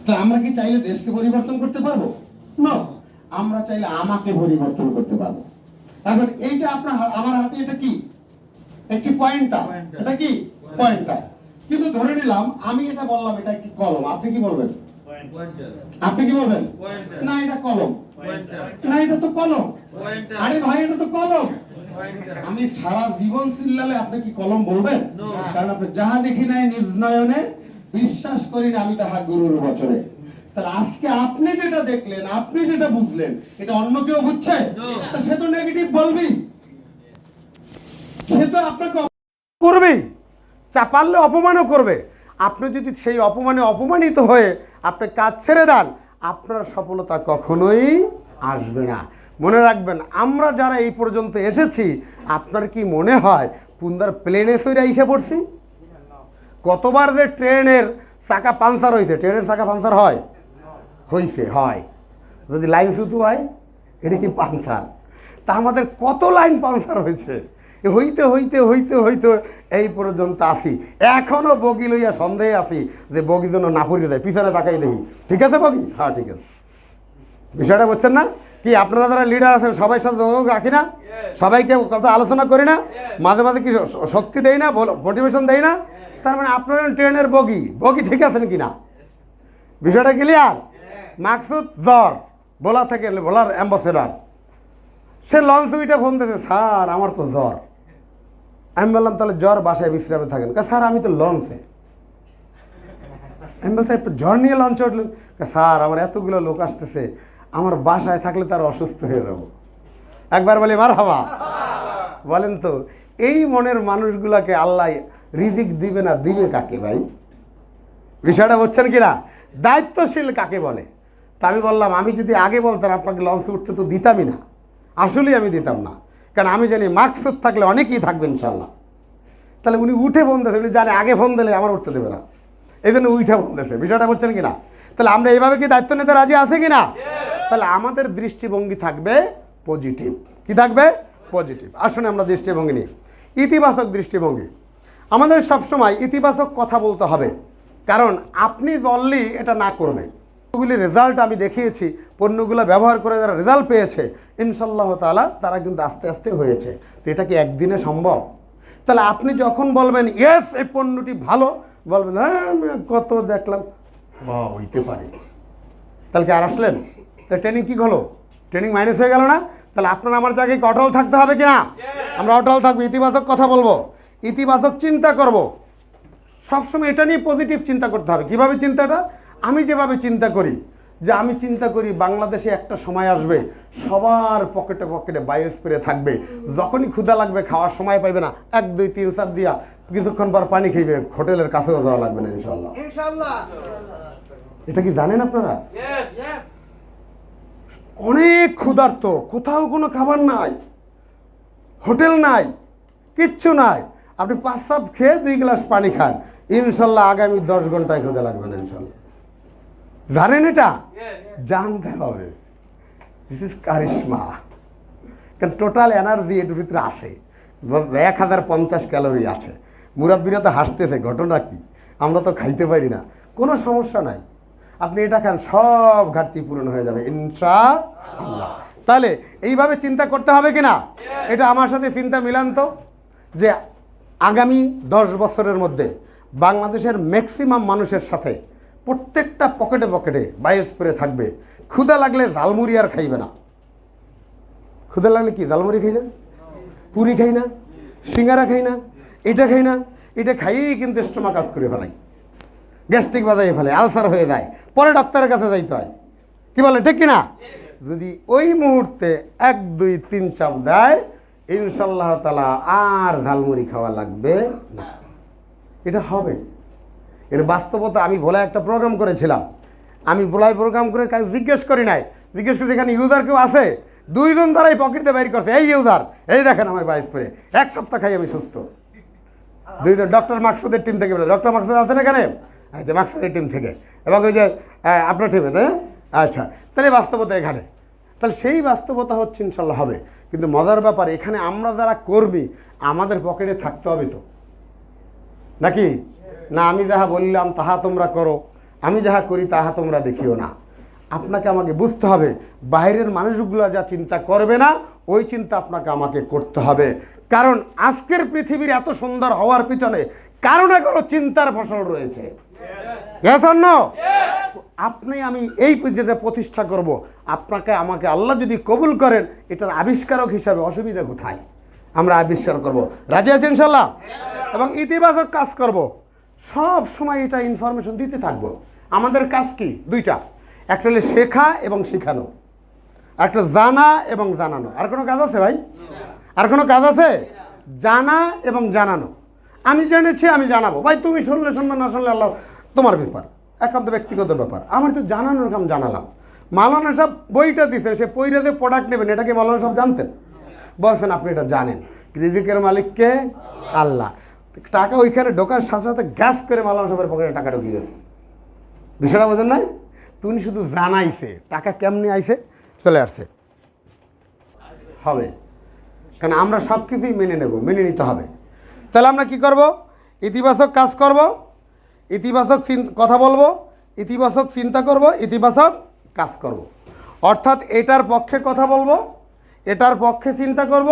তা আমরা কি চাইলে দেশকে পরিবর্তন করতে পারবো না? আমরা চাইলে আমাকে পরিবর্তন করতে পারবো। এখন এইটা আপনার আমার হাতে এটা কি একটি পয়েন্টার, এটা কি পয়েন্টার। কিন্তু ধরে নিলাম আমি এটা বললাম এটা একটি কলম, আপনি কি বলবেন? আপনি কি বলবেন? না এটা কলম, না এটা তো কলম। আরে ভাই এটা তো কলম। আমি সারা জীবন চিল্লালে আপনি কি কলম বলবেন? কারণ আপনি যাহা দেখি নাই নিজ নয়নে, বিশ্বাস করি না আমি তাহা গুরুর বচনে। তাহলে আজকে আপনি যেটা দেখলেন, আপনি যেটা বুঝলেন, এটা অন্য কেউ বুঝছে? তা সে তো নেগেটিভ বলবি, সে তো আপনাকে করবেই, চাপালে অপমানও করবে। আপনি যদি সেই অপমানে অপমানিত হয়ে আপনি কাজ ছেড়ে দেন, আপনার সফলতা কখনোই আসবে না। মনে রাখবেন, আমরা যারা এই পর্যন্ত এসেছি, আপনার কি মনে হয় পুন্দার প্লেনে সইরা এসে পড়ছি? কতবার যে ট্রেনের চাকা পাংচার হয়েছে, ট্রেনের চাকা পাংচার হয় হয়েছে, হয় যদি লাইন শুধু হয় এটা কি পাংচার? তা আমাদের কত লাইন পাংচার হয়েছে, হইতে হইতে হইতে হইতে এই পর্যন্ত আসি। এখনও বগি লইয়া সন্দেহে আসি যে বগি যেন না পড়ে যায়, পিছনে তাকাই দেখি ঠিক আছে বগি, হ্যাঁ ঠিক আছে। বিষয়টা বুঝছেন না? কি আপনারা যারা লিডার আছেন সবাই সাথে যোগাযোগ রাখি না? সবাইকে কথা আলোচনা করি না? মাঝে মাঝে কি শক্তি দেয় না, মোটিভেশন দেয় না? তার মানে আপনারা ট্রেনের বগি বগি ঠিক আছেন কি না? বিষয়টা ক্লিয়ার? মাকসুদ জ্বর বলা থেকে বলার অ্যাম্বাসেডার, সে লঞ্চ উইটা ফোন দিয়েছে, স্যার আমার তো জ্বর। আমি বললাম তাহলে জ্বর বাসায় বিশ্রামে থাকেন? স্যার আমি তো লঞ্চে। আমি বলতে জ্বর নিয়ে লঞ্চে উঠলেন? স্যার আমার এতগুলো লোক আসতেছে, আমার বাসায় থাকলে তার অসুস্থ হয়ে যাব। একবার বলি মারহাবা। বলেন তো এই মনের মানুষগুলাকে আল্লাহ রিজিক দিবে না দিবে কাকে ভাই? বিষয়টা বুঝছেন কিনা? দায়িত্বশীল কাকে বলে? তা আমি বললাম আমি যদি আগে বলতাম আপনাকে লঞ্চে উঠতে তো দিতামই না, আসলেই আমি দিতাম না। কারণ আমি জানি মাকসুদ থাকলে অনেকেই থাকবে ইনশাল্লাহ। তাহলে উনি উঠে ফোন দিয়েছে, উনি জানে আগে ফোন দিলে আমার উঠতে দেবে না, এই জন্য উঠে ফোন দিয়েছে। বিষয়টা বুঝছেন কিনা? তাহলে আমরা এইভাবে কি দায়িত্ব নিতে রাজি আছে কিনা? তাহলে আমাদের দৃষ্টিভঙ্গি থাকবে পজিটিভ। কি থাকবে? পজিটিভ। আসলে আমরা দৃষ্টিভঙ্গি নিই ইতিবাচক দৃষ্টিভঙ্গি। আমাদের সবসময় ইতিবাচক কথা বলতে হবে, কারণ আপনি বললেই এটা না করবে। পণ্যগুলির রেজাল্ট আমি দেখিয়েছি, পণ্যগুলো ব্যবহার করে যারা রেজাল্ট পেয়েছে ইনশাল্লাহ তাআলা তারা কিন্তু আস্তে আস্তে হয়েছে। তো এটা কি একদিনে সম্ভব? তাহলে আপনি যখন বলবেন ইয়েস এই পণ্যটি ভালো, বলবেন হ্যাঁ আমি কত দেখলাম বা হইতে পারে, তাহলে কি আর আসলেন? তাহলে ট্রেনিং কী হলো? ট্রেনিং মাইনাস হয়ে গেল না? তাহলে আপনার আমার জায়গায় কি অটল থাকতে হবে কিনা? আমরা অটল থাকবো, ইতিবাচক কথা বলবো, ইতিবাচক চিন্তা করব। সবসময় এটা নিয়ে পজিটিভ চিন্তা করতে হবে। কীভাবে চিন্তাটা? আমি যেভাবে চিন্তা করি, যে আমি চিন্তা করি বাংলাদেশে একটা সময় আসবে সবার পকেটে পকেটে বায়ো স্প্রে থাকবে, যখনই ক্ষুধা লাগবে খাওয়ার সময় পাইবে না, 1 2 3 4 দিয়া কিছুক্ষণ পর পানি খাইবে, হোটেলের কাছেও যাওয়া লাগবে না ইনশাল্লাহ। এটা কি জানেন আপনারা? অনেক ক্ষুধার্ত, কোথাও কোনো খাবার নাই, হোটেল নাই, কিচ্ছু নাই, আপনি 5 কাপ খেয়ে 2 গ্লাস পানি খান, ইনশাল্লাহ আগামী 10 ঘন্টায় ক্ষুধা লাগবে না ইনশাল্লাহ। জানেন এটা? জানতে হবে। দিস ইজ কারিশমা। কারণ টোটাল এনার্জি এটার ভিতরে আছে, 1050 ক্যালোরি আছে। মুরাব্বিরা তো হাসতেছে, ঘটনা কি? আমরা তো খাইতে পারি না, কোনো সমস্যা নাই, আপনি এটা খান, সব ঘাটতি পূরণ হয়ে যাবে ইনশাআল্লাহ। তাহলে এইভাবে চিন্তা করতে হবে কিনা? এটা আমার সাথে চিন্তা মিলান তো, যে আগামী 10 বছরের মধ্যে বাংলাদেশের ম্যাক্সিমাম মানুষের সাথে প্রত্যেকটা পকেটে পকেটে বায়ো স্প্রে থাকবে। ক্ষুধা লাগলে ঝালমুড়ি আর খাইবে না। ক্ষুধা লাগলে কি ঝালমুড়ি খাই না, পুরি খাই না, সিঙ্গারা খাই না, এটা খাই না, এটা খাইয়েই কিন্তু স্টোমাক আউট করে ফেলাই, গ্যাস্ট্রিক বাজাই ফেলে, আলসার হয়ে যায়, পরে ডাক্তারের কাছে যাইতে হয়। কি বলে ঠিক কিনা? যদি ওই মুহূর্তে 1 2 3 চাপ দেয় ইনশাল্লাহ তাআলা আর ঝালমুড়ি খাওয়া লাগবে না। এটা হবে, এর বাস্তবতা। আমি ভোলায় একটা প্রোগ্রাম করেছিলাম, আমি ভোলায় প্রোগ্রাম করে কাজ জিজ্ঞেস করি নাই, জিজ্ঞেস করছি এখানে ইউজার কেউ আছে? 2 জন দ্বারাই পকেটে বাইর করছে, এই ইউজার, এই দেখেন আমার বায়ো স্প্রে, 1 সপ্তাহ খাই আমি সুস্থ। 2 জন ডক্টর মাকসুদের টিম থেকে বলে, ডক্টর মাকসুদ আছেন এখানে? আচ্ছা, মাকসুদের টিম থেকে, এবং ওই যে আপনার টিমে, তাই? আচ্ছা, তাহলে বাস্তবতা এখানে, তাহলে সেই বাস্তবতা হচ্ছে ইনশাল্লাহ হবে। কিন্তু মজার ব্যাপার, এখানে আমরা যারা কর্মী আমাদের পকেটে থাকতে হবে তো নাকি না? আমি যাহা বললাম তাহা তোমরা করো, আমি যাহা করি তাহা তোমরা দেখিও না। আপনাকে আমাকে বুঝতে হবে, বাইরের মানুষগুলো যা চিন্তা করবে না ওই চিন্তা আপনাকে আমাকে করতে হবে। কারণ আজকের পৃথিবীর এত সুন্দর হওয়ার পিছনে কারো না কারো চিন্তার ফসল রয়েছে। Yes or no? আপনি আমি এই যেটা প্রতিষ্ঠা করব, আপনাকে আমাকে আল্লাহ যদি কবুল করেন, এটার আবিষ্কারক হিসাবে অসুবিধা কোথায়? আমরা আবিষ্কার করব। রাজি আছেন ইনশাল্লাহ? এবং ইতিবাচক কাজ করব। সব সময় এটা ইনফরমেশন দিতে থাকবো। আমাদের কাজ কি? দুইটা, একটা হলো শেখা এবং শেখানো, একটা জানা এবং জানানো। আর কোনো কাজ আছে ভাই? আর কোনো কাজ আছে? জানা এবং জানানো। আমি জেনেছি, আমি জানাবো। ভাই তুমি শুনলে শুনবে, না শুনলে আল্লাহ, তোমার ব্যাপার, একান্ত ব্যক্তিগত ব্যাপার। আমার তো জানানোর কাম জানালাম। মাওলানা সাহেব বইটা দিচ্ছেন, সে পইরা যে প্রোডাক্ট নেবেন, এটা কি মাওলানা সাহেব জানতেন? বলছেন আপনি এটা জানেন। রিজিকের মালিককে আল্লাহ। টাকা ওইখানে ঢোকার সাথে সাথে গ্যাস করে মাওলানা সাহেবের পকেটে টাকা ঢুকে গেছে। বিষয়টা বোঝেন নাই? তুমি শুধু জানাইছে, টাকা কেমনি আইছে, চলে আসছে। হবে, কারণ আমরা সব কিছুই মেনে নেব, মেনে নিতে হবে। তাহলে আমরা কি করব? ইতিবাচক কাজ করব, ইতিবাচক কথা বলবো, ইতিবাচক চিন্তা করব, ইতিবাচক কাজ করব। অর্থাৎ এটার পক্ষে কথা বলবো, এটার পক্ষে চিন্তা করব,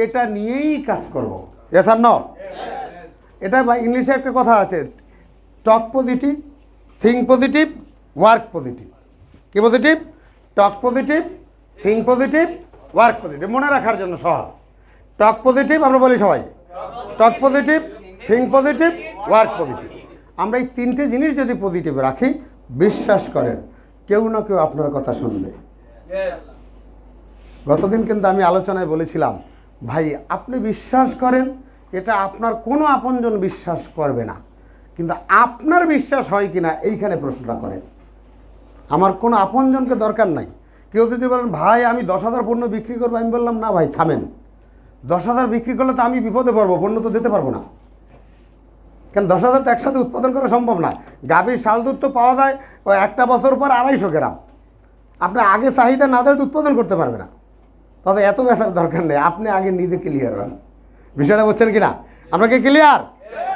এটা নিয়েই কাজ করব। Yes or no? এটা ইংলিশে একটা কথা আছে, talk positive, think positive, work positive. কি positive? Talk positive, think positive, work positive. মনে রাখার জন্য সহজ। টক পজিটিভ, আমরা বলি সবাই talk positive, think positive, work positive. আমরা এই তিনটে জিনিস যদি পজিটিভ রাখি, বিশ্বাস করেন কেউ না কেউ আপনার কথা শুনবে। গতদিন কিন্তু আমি আলোচনায় বলেছিলাম, ভাই আপনি বিশ্বাস করেন, এটা আপনার কোনো আপনজন বিশ্বাস করবে না, কিন্তু আপনার বিশ্বাস হয় কিনা এইখানে প্রশ্নটা করেন। আমার কোনো আপনজনকে দরকার নাই। কেউ যদি বলেন ভাই আমি 10,000 পণ্য বিক্রি করবো, আমি বললাম না ভাই থামেন, 10,000 বিক্রি করলে তো আমি বিপদে পড়বো, পণ্য তো দিতে পারবো না। কারণ 10,000 তো একসাথে উৎপাদন করা সম্ভব না। গাভীর শাল দুধ তো পাওয়া যায় ওই একটা বছর পর 250 গ্রাম। আপনি আগে চাহিদা না দেয় উৎপাদন করতে পারবে না। তবে এত বেচার দরকার নেই, আপনি আগে নিজে ক্লিয়ার হন। বিষয়টা বুঝছেন কিনা? আমরা কি ক্লিয়ার?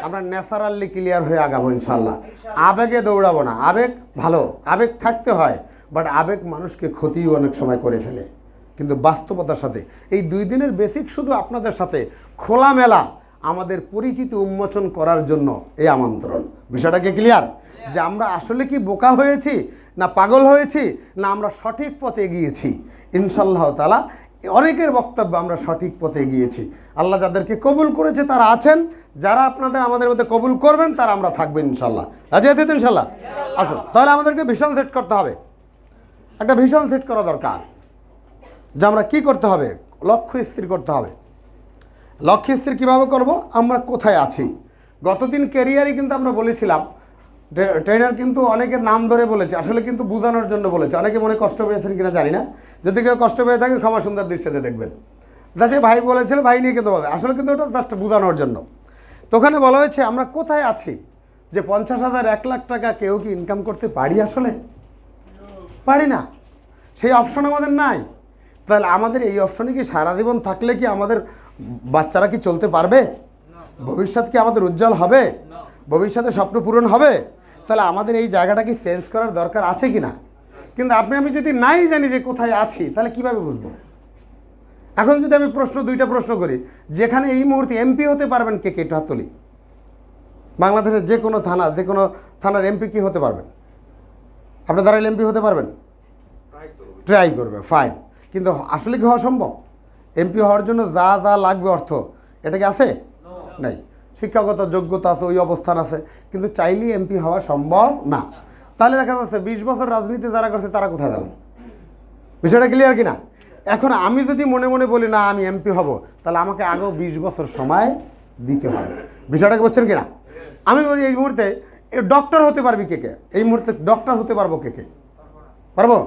আমরা ন্যাচারালি ক্লিয়ার হয়ে আগাবো ইনশাল্লাহ। আবেগে দৌড়াবো না। আবেগ ভালো, আবেগ থাকতে হয়, বাট আবেগ মানুষকে ক্ষতিও অনেক সময় করে ফেলে। কিন্তু বাস্তবতার সাথে এই 2 দিনের বেসিক শুধু আপনাদের সাথে খোলামেলা আমাদের পরিচিতি উন্মোচন করার জন্য এই আমন্ত্রণ। বিষয়টা কি ক্লিয়ার? যে আমরা আসলে কি বোকা হয়েছি, না পাগল হয়েছি, না আমরা সঠিক পথে এগিয়েছি? ইনশাল্লাহ তাআলা অনেকের বক্তব্য আমরা সঠিক পথে এগিয়েছি। আল্লাহ যাদেরকে কবুল করেছে তারা আছেন, যারা আপনাদের আমাদের মধ্যে কবুল করবেন তারা আমরা থাকবেন ইনশাল্লাহ। রাজি আছেন ইনশাল্লাহ? আসুন তাহলে আমাদেরকে ভিশন সেট করতে হবে। একটা ভিশন সেট করা দরকার যে আমরা কি করতে হবে, লক্ষ্য স্থির করতে হবে। লক্ষ্য স্থির কীভাবে করব? আমরা কোথায় আছি। গতদিন ক্যারিয়ারই কিন্তু আমরা বলেছিলাম, ট্রেনার কিন্তু অনেকের নাম ধরে বলেছে, আসলে কিন্তু বোঝানোর জন্য বলেছে। অনেকে মনে কষ্ট পেয়েছেন কিনা জানি না, যদি কেউ কষ্ট পেয়ে থাকে ক্ষমা সুন্দর দৃষ্টিতে দেখবেন। সে ভাই বলেছিল, ভাই নিয়ে কিন্তু বলে, আসলে কিন্তু ওটা জাস্ট বোঝানোর জন্য। তো ওখানে বলা হয়েছে আমরা কোথায় আছি, যে 50,000 1 লাখ টাকা কেউ কি ইনকাম করতে পারি? আসলে পারি না, সেই অপশন আমাদের নাই। তাহলে আমাদের এই অপশনে কি সারা জীবন থাকলে কি আমাদের বাচ্চারা কি চলতে পারবে? ভবিষ্যৎ কি আমাদের উজ্জ্বল হবে? ভবিষ্যতে স্বপ্ন পূরণ হবে? তাহলে আমাদের এই জায়গাটা কি চেঞ্জ করার দরকার আছে কি না? কিন্তু আপনি আমি যদি নাই জানি যে কোথায় আছি, তাহলে কিভাবে বুঝবো? এখন যদি আমি দুইটা প্রশ্ন করি, যেখানে এই মুহূর্তে এমপি হতে পারবেন কে কে? এটা তুলি। বাংলাদেশের যে কোনো থানার এমপি কি হতে পারবেন? আপনি দাঁড়াইলে এমপি হতে পারবেন? ট্রাই করবে, ফাইন। কিন্তু আসলে কি হওয়া সম্ভব? এমপি হওয়ার জন্য যা যা লাগবে অর্থ, এটা কি আছে? নাই। শিক্ষাগত যোগ্যতা আছে, ওই অবস্থান আছে, কিন্তু চাইলেই এমপি হওয়া সম্ভব না। তাহলে দেখা যাচ্ছে 20 বছর রাজনীতি যারা করছে তারা কোথায় যাবে? বিষয়টা ক্লিয়ার কিনা? এখন আমি যদি মনে মনে বলি না আমি এমপি হব, তাহলে আমাকে আগেও 20 বছর সময় দিতে হবে। বিষয়টাকে বুঝছেন কিনা? আমি বলি এই মুহূর্তে ডক্টর হতে পারবি কে কে? এই মুহূর্তে ডক্টর হতে পারবো কে কে? পারবো?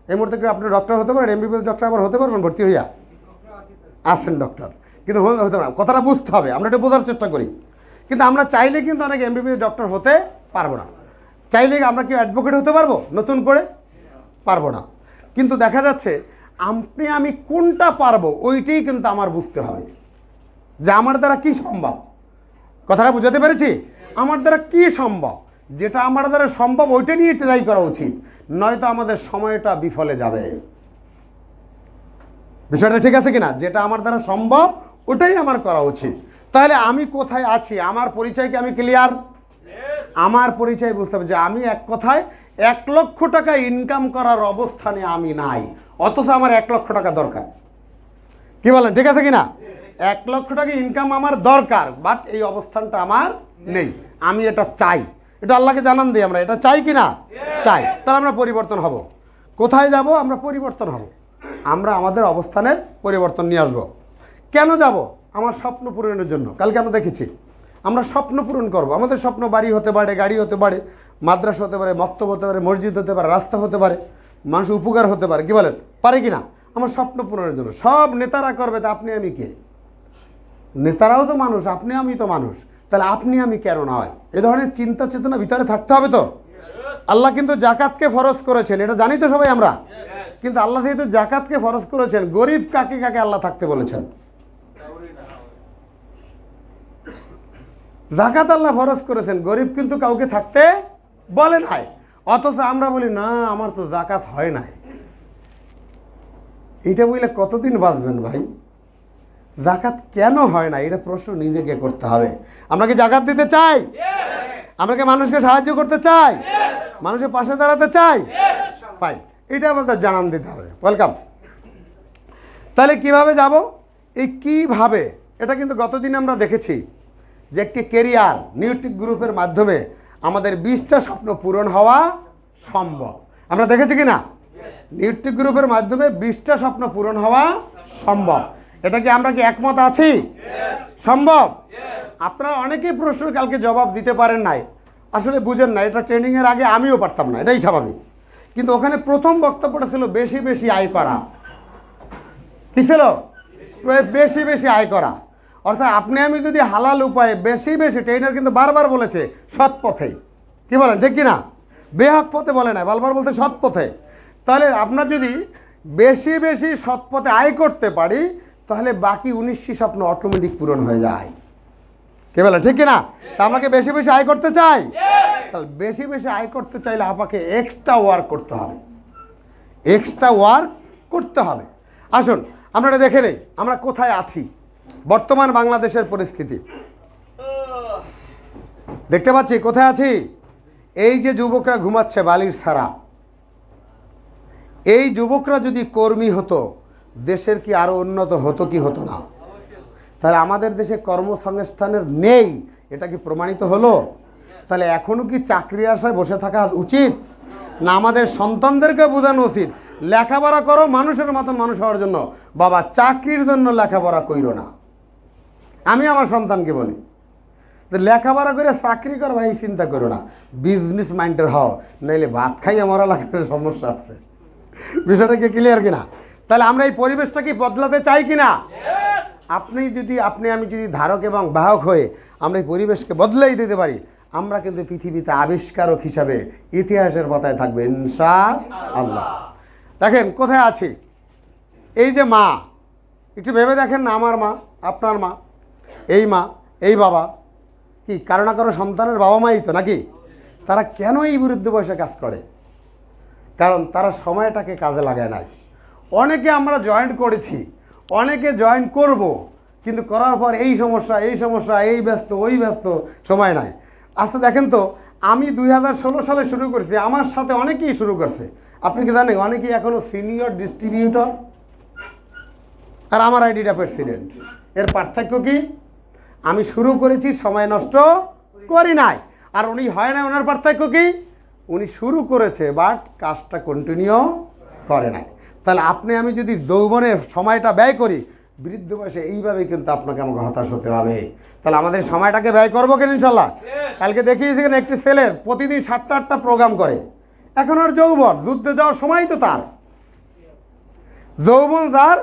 এই মুহূর্তে কি আপনি ডক্টর হতে পারেন? এমবিবিএস ডক্টর আবার হতে পারবেন ভর্তি হইয়া? আছেন ডক্টর, কিন্তু হতে পারে। কথাটা বুঝতে হবে, আমরা এটা বোঝার চেষ্টা করি। কিন্তু আমরা চাইলে কিন্তু অনেক এমবিবিএস ডক্টর হতে পারবো না। চাইলে আমরা কি অ্যাডভোকেট হতে পারবো নতুন করে? পারবো না। কিন্তু দেখা যাচ্ছে আমি কোনটা পারবো ওইটাই কিন্তু আমার বুঝতে হবে, যে আমার দ্বারা কি সম্ভব। কথাটা বুঝাতে পেরেছি? আমার দ্বারা কি সম্ভব যেটা আমার দ্বারা সম্ভব ওইটা নিয়ে ট্রাই করা উচিত, নয়তো আমাদের সময়টা বিফলে যাবে। বিষয়টা ঠিক আছে কিনা? যেটা আমার দ্বারা সম্ভব ওটাই আমার করা উচিত। তাহলে আমি কোথায় আছি, আমার পরিচয়কে আমি ক্লিয়ার, আমার পরিচয় বুঝতে হবে যে আমি এক কথায় 1 লক্ষ টাকা ইনকাম করার অবস্থানে আমি নাই, অথচ আমার 1 লক্ষ টাকা দরকার। কি বলেন, ঠিক আছে কিনা? 1 লক্ষ টাকা ইনকাম আমার দরকার, বাট এই অবস্থানটা আমার নেই, আমি এটা চাই। এটা আল্লাহকে জানান দিই আমরা, এটা চাই কি না? চাই। তাহলে আমরা পরিবর্তন হব। কোথায় যাব? আমরা পরিবর্তন হব, আমরা আমাদের অবস্থানের পরিবর্তন নিয়ে আসব। কেন যাব? আমার স্বপ্ন পূরণের জন্য। কালকে আমরা দেখেছি আমরা স্বপ্ন পূরণ করব। আমাদের স্বপ্ন বাড়ি হতে পারে, গাড়ি হতে পারে, মাদ্রাসা হতে পারে, মক্তব হতে পারে, মসজিদ হতে পারে, রাস্তা হতে পারে, মানুষ উপকার হতে পারে। কি বলেন, পারে কি না? আমার স্বপ্ন পূরণের জন্য সব নেতারা করবে, তা আপনি আমি কে? নেতারাও তো মানুষ, আপনি আমি তো মানুষ, তাহলে আপনি আমি কেন নয়? এ ধরনের চিন্তা চেতনা ভিতরে থাকতে হবে। তো আল্লাহ কিন্তু জাকাতকে ফরজ করেছেন, এটা জানি তো সবাই আমরা। কিন্তু আল্লাহ যেহেতু জাকাতকে ফরজ করেছেন, গরিব কাকে কাকে আল্লাহ থাকতে বলেছেন? জাকাত আল্লাহ ফরজ করেছেন, গরিব কিন্তু কাউকে থাকতে বলে নাই। অথচ আমরা বলি না, আমার তো জাকাত হয় নাই। এটা বললে কতদিন বাঁচবেন ভাই? জাকাত কেন হয় না, এটা প্রশ্ন নিজেকে করতে হবে। আমরা কি জাকাত দিতে চাই? আমরা কি মানুষকে সাহায্য করতে চাই? মানুষের পাশে দাঁড়াতে চাই? ফাইন, এটা আমাদের জানান দিতে হবে। ওয়েলকাম। তাহলে কিভাবে যাব? এই কিভাবে, এটা কিন্তু গতদিন আমরা দেখেছি যে একটি কেরিয়ার নিউট্রিক গ্রুপের মাধ্যমে আমাদের 20টা স্বপ্ন পূরণ হওয়া সম্ভব। আমরা দেখেছি কি না? নিউট্রিক গ্রুপের মাধ্যমে 20টা স্বপ্ন পূরণ হওয়া সম্ভব। এটা কি আমরা কি একমত আছি? সম্ভব। আপনারা অনেকেই প্রশ্ন কালকে জবাব দিতে পারেন নাই, আসলে বুঝেন না। এটা ট্রেনিংয়ের আগে আমিও পারতাম না, এটাই স্বাভাবিক। কিন্তু ওখানে প্রথম বক্তব্যটা ছিল বেশি বেশি আয় করা। কি ছিল? বেশি বেশি আয় করা। অর্থাৎ আপনি আমি যদি হালাল উপায়ে বেশি বেশি, ট্রেনার কিন্তু বারবার বলেছে সৎ পথে। কি বলেন, ঠিক কিনা? বেহক পথে বলে না, বারবার বলতে সৎ পথে। তাহলে আপনার যদি বেশি বেশি সৎ পথে আয় করতে পারি, তাহলে বাকি 19টি স্বপ্ন অটোমেটিক পূরণ হয়ে যায়। কে বলেন, ঠিক কিনা? তা আমাকে বেশি বেশি আয় করতে চাই, তাহলে বেশি বেশি আয় করতে চাইলে আপনাকে এক্সট্রা ওয়ার্ক করতে হবে, এক্সট্রা ওয়ার্ক করতে হবে। আসুন আমরা এটা দেখে নেই আমরা কোথায় আছি। বর্তমান বাংলাদেশের পরিস্থিতি দেখতে পাচ্ছি। কোথায় আছি? এই যে যুবকরা ঘুমাচ্ছে বালির ছাড়া, এই যুবকরা যদি কর্মী হতো, দেশের কি আরো উন্নত হতো কি হতো না? তাহলে আমাদের দেশে কর্মসংস্থানের নেই, এটা কি প্রমাণিত হলো? তাহলে এখনো কি চাকরি আশায় বসে থাকা উচিত না? আমাদের সন্তানদেরকে বোঝানো উচিত লেখাপড়া করো মানুষের মতন মানুষ হওয়ার জন্য, বাবা চাকরির জন্য লেখাপড়া কইরো না। আমি আমার সন্তানকে বলি লেখাপড়া করে চাকরি কর ভাই, চিন্তা করো না, বিজনেস মাইন্ডের হও, নাইলে ভাত খাই আমার লাগানোর সমস্যা আছে। বিষয়টা কি ক্লিয়ার কিনা? তাহলে আমরা এই পরিবেশটা কি বদলাতে চাই কিনা? আপনি আমি যদি ধারক এবং বাহক হয়ে আমরা এই পরিবেশকে বদলাই দিতে পারি, আমরা কিন্তু পৃথিবীতে আবিষ্কারক হিসাবে ইতিহাসের পাতায় থাকবে ইনশাআল্লাহ। দেখেন কোথায় আছি। এই যে মা, একটু ভেবে দেখেন না, আমার মা, আপনার মা, এই মা, এই বাবা, কি কারো না কারো সন্তানের বাবা মাই তো নাকি? তারা কেন এই বৃদ্ধ বয়সে কাজ করে? কারণ তারা সময়টাকে কাজে লাগায় নাই। অনেকে আমরা জয়েন্ট করেছি, অনেকে জয়েন করব, কিন্তু করার পর এই সমস্যা এই সমস্যা, এই ব্যস্ত ওই ব্যস্ত, সময় নাই। আচ্ছা দেখেন তো, আমি 2016 সালে শুরু করছি, আমার সাথে অনেকেই শুরু করছে। আপনি কি জানেন অনেকেই এখনও সিনিয়র ডিস্ট্রিবিউটর, আর আমার আইডিটা প্রেসিডেন্ট। এর পার্থক্য কি? আমি শুরু করেছি, সময় নষ্ট করি নাই। আর উনি হয় না, ওনার পার্থক্য কি? উনি শুরু করেছে বাট কাজটা কন্টিনিউ করে নাই। তাহলে আপনি আমি যদি যৌবনে সময়টা ব্যয় করি, বৃদ্ধ বয়সে এইভাবে কিন্তু আপনাকে আমাকে হতাশ হতে হবে। তাহলে আমাদের সময়টাকে ব্যয় করবো কেন ইনশাল্লাহ? কালকে দেখিয়েছিলেন একটি ছেলের প্রতিদিন 7টা 8টা প্রোগ্রাম করে, এখন আর যৌবন, যুদ্ধে যাওয়ার সময় তো তার, যৌবন যার,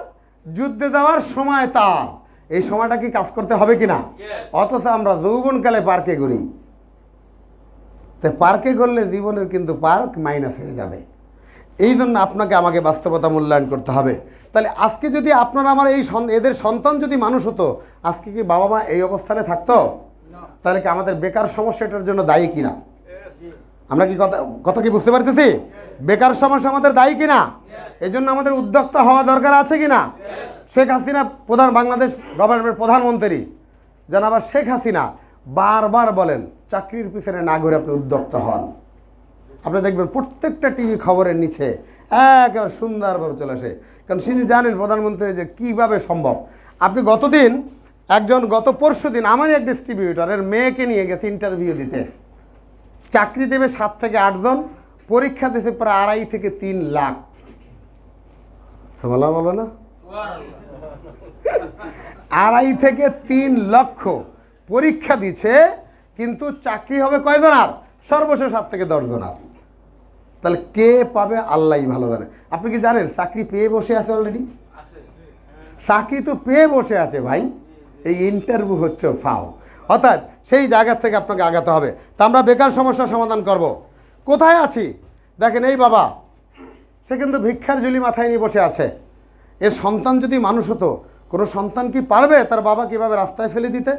যুদ্ধে যাওয়ার সময় তার, এই সময়টা কি কাজ করতে হবে কিনা? অথচ আমরা যৌবনকালে পার্কে ঘুরি। তো পার্কে করলে জীবনের কিন্তু পার্ক মাইনাস হয়ে যাবে। এই জন্য আপনাকে আমাকে বাস্তবতা মূল্যায়ন করতে হবে। তাহলে আজকে যদি আপনারা আমার এদের সন্তান যদি মানুষ হতো, আজকে কি বাবা মা এই অবস্থানে থাকতো? তাহলে কি আমাদের বেকার সমস্যাটার জন্য দায়ী কিনা? আমরা কি কথা কথা কি বুঝতে পারতেছি? বেকার সমস্যা আমাদের দায়ী কিনা? এই জন্য আমাদের উদ্যোক্তা হওয়া দরকার আছে কিনা? শেখ হাসিনা বাংলাদেশ গভর্নমেন্টের প্রধানমন্ত্রী জানাবা শেখ হাসিনা বারবার বলেন চাকরির পিছনে না ঘুরে আপনি উদ্যোক্তা হন। আপনি দেখবেন প্রত্যেকটা টিভি খবরের নিচে একেবারে সুন্দরভাবে চলে আসে, কারণ তিনি জানেন প্রধানমন্ত্রী যে কীভাবে সম্ভব। আপনি গত পরশু দিন আমারই এক ডিস্ট্রিবিউটরের মেয়েকে নিয়ে গেছে ইন্টারভিউ দিতে। চাকরি দেবে 7 থেকে 8 জন, পরীক্ষা দিয়েছে প্রায় 2.5 থেকে 3 লাখ। বলো না, 2.5 থেকে 3 লক্ষ পরীক্ষা দিচ্ছে, কিন্তু চাকরি হবে কয়জনার? সর্বশেষ 7 থেকে 10 জনার। তাহলে কে পাবে আল্লাহই ভালো জানে। আপনি কি জানেন চাকরি পেয়ে বসে আছে অলরেডি? চাকরি তো পেয়ে বসে আছে ভাই, এই ইন্টারভিউ হচ্ছে ফাও। অর্থাৎ সেই জায়গা থেকে আপনাকে আগাতে হবে। তা আমরা বেকার সমস্যার সমাধান করব। কোথায় আছি দেখেন, এই বাবা সে কিন্তু ভিক্ষার ঝুলি মাথায় নিয়ে বসে আছে। এর সন্তান যদি মানুষ হতো, কোনো সন্তান কি পারবে তার বাবা কিভাবে রাস্তায় ফেলে দিতে?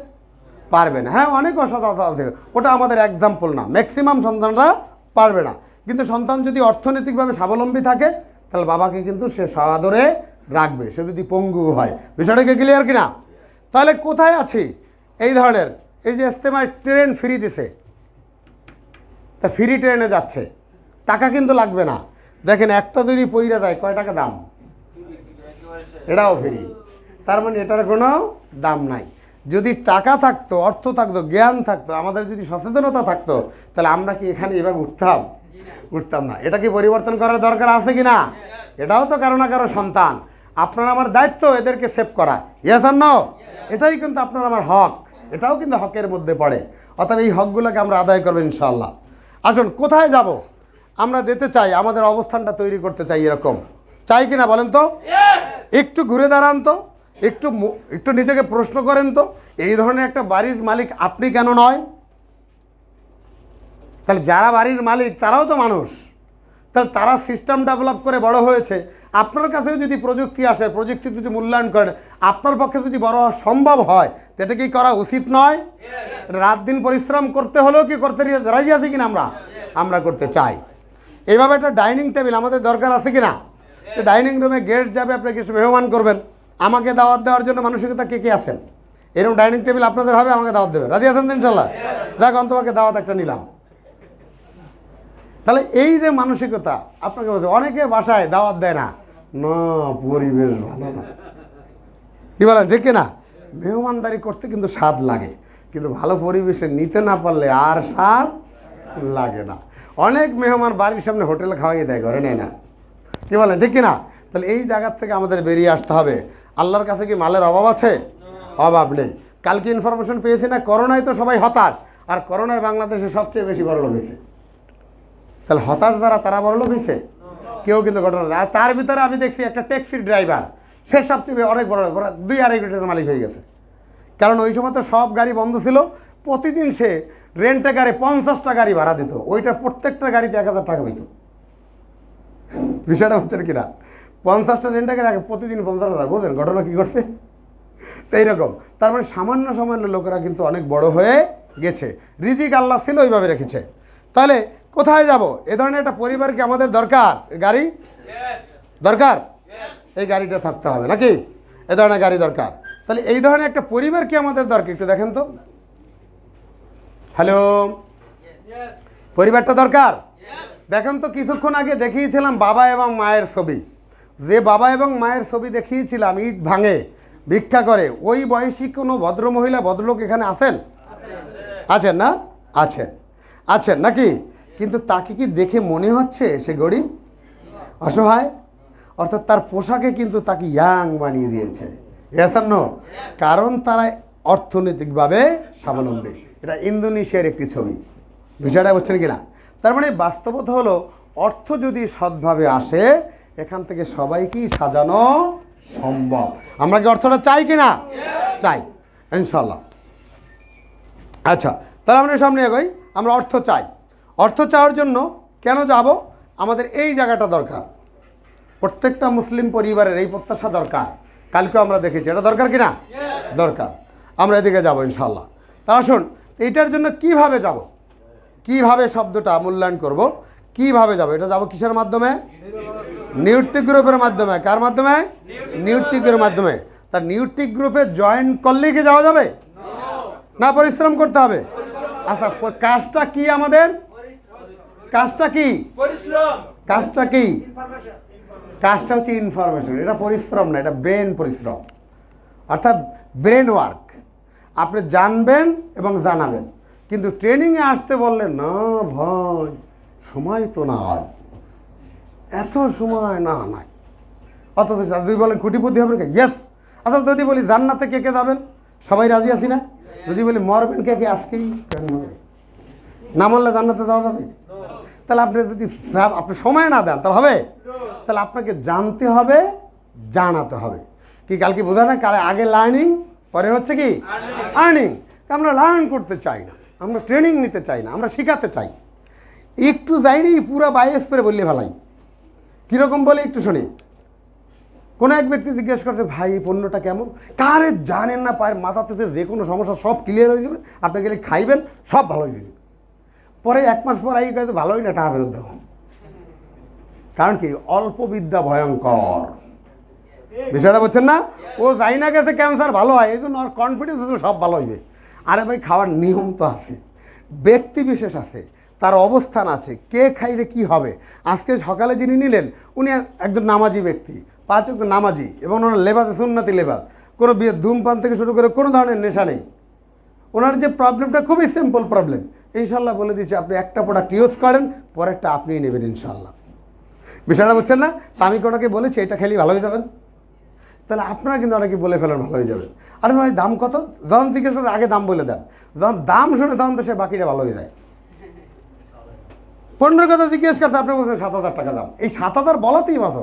পারবে না। হ্যাঁ, অনেক অসততা থেকে, ওটা আমাদের এক্সাম্পল না, ম্যাক্সিমাম সন্তানরা পারবে না। কিন্তু সন্তান যদি অর্থনৈতিকভাবে স্বাবলম্বী থাকে তাহলে বাবাকে কিন্তু সে সাদরে রাখবে, সে যদি পঙ্গু হয়। বিষয়টাকে ক্লিয়ার কিনা? তাহলে কোথায় আছি? এই ধরনের এই যে ইস্তেমায় ট্রেন ফ্রি দিছে, তা ফ্রি ট্রেনে যাচ্ছে, টাকা কিন্তু লাগবে না। দেখেন একটা যদি পইরা যায় কয় টাকা দাম? এটাও ফ্রি। তার মানে এটার কোনো দাম নাই। যদি টাকা থাকতো, অর্থ থাকতো, জ্ঞান থাকতো, আমাদের যদি সচেতনতা থাকতো, তাহলে আমরা কি এখানে এভাবে উঠতাম না। এটা কি পরিবর্তন করার দরকার আছে কি না? এটাও তো কারো না কারো সন্তান। আপনার আমার দায়িত্ব এদেরকে সেভ করা। ইয়েস আর নো? এটাই কিন্তু আপনার আমার হক, এটাও কিন্তু হকের মধ্যে পড়ে। অর্থাৎ এই হকগুলোকে আমরা আদায় করবো ইনশাআল্লাহ। আসুন, কোথায় যাব? আমরা যেতে চাই, আমাদের অবস্থানটা তৈরি করতে চাই, এরকম চাই কিনা বলেন তো? একটু ঘুরে দাঁড়ান তো, একটু নিজেকে প্রশ্ন করেন তো, এই ধরনের একটা বাড়ির মালিক আপনি কেন নয়? তাহলে যারা বাড়ির মালিক তারাও তো মানুষ, তাহলে তারা সিস্টেম ডেভেলপ করে বড় হয়েছে। আপনার কাছেও যদি প্রযুক্তি আসে, প্রযুক্তি যদি মূল্যায়ন করেন, আপনার পক্ষে যদি বড় হওয়া সম্ভব হয়, এটা কি করা উচিত নয়? রাত দিন পরিশ্রম করতে হলেও কি করতে রাজি আছি কিনা? আমরা করতে চাই। এইভাবে একটা ডাইনিং টেবিল আমাদের দরকার আছে কিনা? ডাইনিং রুমে গেস্ট যাবে, আপনি কিছু মেহমান করবেন, আমাকে দাওয়াত দেওয়ার জন্য মানসিকতা কে আছেন? এরকম ডাইনিং টেবিল আপনাদের হবে, আমাকে দাওয়াত দেবে, রাজি আছেন তো ইনশাল্লাহ? দেখ তোমাকে দাওয়াত একটা নিলাম। তাহলে এই যে মানসিকতা আপনাকে বলছে, অনেকে বাসায় দাওয়াত দেয় না, পরিবেশ ভালো না, কি বলেন ঠিক কিনা? মেহমানদারি করতে কিন্তু স্বাদ লাগে, কিন্তু ভালো পরিবেশে নিতে না পারলে আর স্বাদ লাগে না। অনেক মেহমান বাড়ির সামনে হোটেলে খাওয়াই দেয়, ঘরে নেয় না, কি বলেন ঠিক কিনা? তাহলে এই জায়গার থেকে আমাদের বেরিয়ে আসতে হবে। আল্লাহর কাছে কি মালের অভাব আছে? অভাব নেই। কালকে ইনফরমেশন পেয়েছি না, করোনায় তো সবাই হতাশ, আর করোনায় বাংলাদেশে সবচেয়ে বেশি বড়লোক হয়েছে। তাহলে হতাশ যারা, তারা বড়লোক হয়েছে? কেউ কিন্তু ঘটনা। আর তার ভিতরে আমি দেখছি একটা ট্যাক্সির ড্রাইভার, সে সবচেয়ে অনেক বড় 2-2.5 কোটি টাকার মালিক হয়ে গেছে। কারণ ওই সময় তো সব গাড়ি বন্ধ ছিল, প্রতিদিন সে রেন্টে গাড়ি 50টা গাড়ি ভাড়া দিত, ওইটা প্রত্যেকটা গাড়িতে 1000 টাকা পেত। বিষয়টা হচ্ছে কিনা? 50টা রেন্টে গাড়ি প্রতিদিন 50,000, বুঝলেন ঘটনা কী করছে? তো এইরকম, তার মানে সামান্য লোকেরা কিন্তু অনেক বড় হয়ে গেছে। রিজিক আল্লাহ ছিল ওইভাবে রেখেছে। তাহলে কোথায় যাব? এ ধরনের একটা পরিবারকে আমাদের দরকার, গাড়ি দরকার, এই গাড়িটা থাকতে হবে নাকি? এ ধরনের গাড়ি দরকার। তাহলে এই ধরনের একটা পরিবার কি আমাদের দরকার? একটু দেখেন তো। হ্যালো, পরিবারটা দরকার। দেখেন তো, কিছুক্ষণ আগে দেখিয়েছিলাম বাবা এবং মায়ের ছবি। যে বাবা এবং মায়ের ছবি দেখিয়েছিলাম, ইট ভাঙে, ভিক্ষা করে, ওই বয়সী কোনো ভদ্রমহিলা ভদ্রলোক এখানে আছেন? আছেন না? আছেন নাকি? কিন্তু তাকে কি দেখে মনে হচ্ছে সে গরিব অসহায়? অর্থাৎ তার পোশাকে কিন্তু তাকে ইয়াং বানিয়ে দিয়েছে। এসান্ন, কারণ তারা অর্থনৈতিকভাবে স্বাবলম্বী। এটা ইন্দোনেশিয়ার একটি ছবি। বিষয়টা বুঝছেন কিনা? তার মানে বাস্তবতা হলো, অর্থ যদি সৎভাবে আসে, এখান থেকে সবাইকেই সাজানো সম্ভব। আমরা কি অর্থটা চাই কিনা? চাই ইনশাল্লাহ। আচ্ছা, তাহলে আমরা সামনে এগোই। আমরা অর্থ চাই। অর্থ চাওয়ার জন্য কেন যাব? আমাদের এই জায়গাটা দরকার। প্রত্যেকটা মুসলিম পরিবারের এই প্রত্যাশা দরকার। কালকেও আমরা দেখেছি, এটা দরকার কিনা? দরকার। আমরা এদিকে যাব ইনশাল্লাহ। তা আসুন, এইটার জন্য কিভাবে যাব? কিভাবে শব্দটা মূল্যায়ন করব, কিভাবে যাব, এটা যাব কিসের মাধ্যমে? নিউট্রিক গ্রুপের মাধ্যমে। কার মাধ্যমে? নিউট্রিকের মাধ্যমে। তার নিউট্রিক গ্রুপে জয়েন করলে কি যাওয়া যাবে না? পরিশ্রম করতে হবে। আচ্ছা, কাজটা কি আমাদের? কাজটা কি? কাজটা কি? কাজটা হচ্ছে ইনফরমেশন। এটা পরিশ্রম না, এটা ব্রেন পরিশ্রম, অর্থাৎ ব্রেন ওয়ার্ক। আপনি জানবেন এবং জানাবেন, কিন্তু ট্রেনিংয়ে আসতে বললেন না ভাই সময় তো নাই, এত সময় না নাই। অথচ যদি বলেন কোটিপতি হবেন, ইয়েস। আচ্ছা, যদি বলি জান্নাতে কে কে যাবেন, সবাই রাজি আছি না? যদি বলি মরবেন কে কে, আজকেই না মরলে জান্নাতে যাওয়া যাবে? তাহলে আপনি যদি আপনি সময় না দেন তাহলে হবে? তাহলে আপনাকে জানতে হবে, জানাতে হবে। কি কালকে বোঝা না, কালে আগে লার্নিং, পরে হচ্ছে কি আর্নিং। আমরা লার্ন করতে চাই না, আমরা ট্রেনিং নিতে চাই না, আমরা শেখাতে চাই। একটু যাইনি পুরো বাইশ করে বললে ভালাই। কীরকম বলে একটু শুনি। কোনো এক ব্যক্তি জিজ্ঞেস করছে, ভাই এই পণ্যটা কেমন? কারে জানেন না, পায়ের মাথাতে যে কোনো সমস্যা সব ক্লিয়ার হয়ে যাবে, আপনি গেলে খাইবেন সব ভালো হয়ে যাবে। পরে 1 মাস পর আই কাছে ভালোই না, টাকা ফেরত দেবো। কারণ কি? অল্প বিদ্যা ভয়ঙ্কর। বিষয়টা বলছেন না? ও যাই না গেছে ক্যান্সার ভালো হয়, এই জন্য ওর কনফিডেন্স আছে সব ভালো হইবে। আরে ভাই, খাওয়ার নিয়ম তো আছে, ব্যক্তি বিশেষ আছে, তার অবস্থান আছে, কে খাইলে কি হবে। আজকে সকালে যিনি নিলেন উনি একজন নামাজি ব্যক্তি, 5 ওয়াক্ত নামাজি, এবং ওনার লেবাস সুন্নতি লেবাস, কোনো ধূমপান থেকে শুরু করে কোনো ধরনের নেশা নেই। ওনার যে প্রবলেমটা খুবই সিম্পল প্রবলেম। ইনশাল্লাহ বলে দিচ্ছি, আপনি একটা প্রোডাক্ট ইউজ করেন, পরেরটা আপনিই নেবেন ইনশাল্লাহ। বিষয়টা বুঝছেন না? তা আমি কোনোকে বলেছি এটা খেলেই ভালো হয়ে যাবেন, তাহলে আপনারা কিন্তু অনেকে বলে ফেলেন ভালো হয়ে যাবেন। আরে ভাই দাম কত? যখন জিজ্ঞেস করে আগে দাম বলে দেন, যখন দাম শুনে তখন তো সে বাকিটা ভালো হয়ে যায়। 15 কথা জিজ্ঞেস করছে, আপনি বলছেন 7,000 টাকা দাম। এই 7,000 বলাতেই মাত্র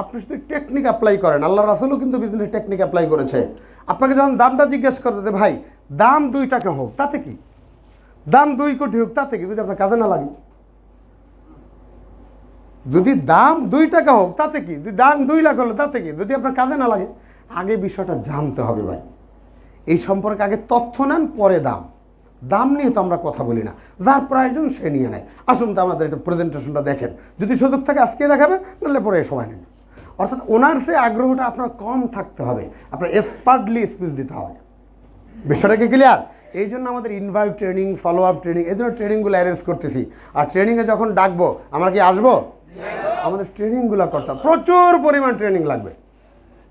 আপনি শুধু টেকনিক অ্যাপ্লাই করেন। আল্লাহ রাসূলও কিন্তু বিজনেস টেকনিক অ্যাপ্লাই করেছে। আপনাকে যখন দামটা জিজ্ঞেস করবে যে ভাই দাম 2 টাকা হোক তাতে কি, দাম 2 কোটি হোক তাতে কি, যদি আপনার কাজে না লাগে। যদি দাম 2 টাকা হোক তাতে কি, যদি দাম 2 লাখ হলো তাতে কি, যদি আপনার কাজে না লাগে। আগে বিষয়টা জানতে হবে ভাই। এই সম্পর্কে আগে তথ্য নেন, পরে দাম। দাম নিয়ে তো আমরা কথা বলি না, যার প্রয়োজন সে নিয়ে নেয়। আসুন তো আমাদের এটা প্রেজেন্টেশনটা দেখেন, যদি সুযোগ থাকে আজকে দেখাবেন, নাহলে পরে সময় নেন। অর্থাৎ ওনার সে আগ্রহটা আপনার কম থাকতে হবে, আপনার এক্সপার্টলি স্পিচ দিতে হবে। বিষয়টা কি ক্লিয়ার? এই জন্য আমাদের invite training, follow up training, এই জন্য ট্রেনিংগুলো অ্যারেঞ্জ করতেছি। আর ট্রেনিংয়ে যখন ডাকবো আমরা কি আসবো? আমাদের ট্রেনিংগুলো করতে হবে, প্রচুর পরিমাণ ট্রেনিং লাগবে,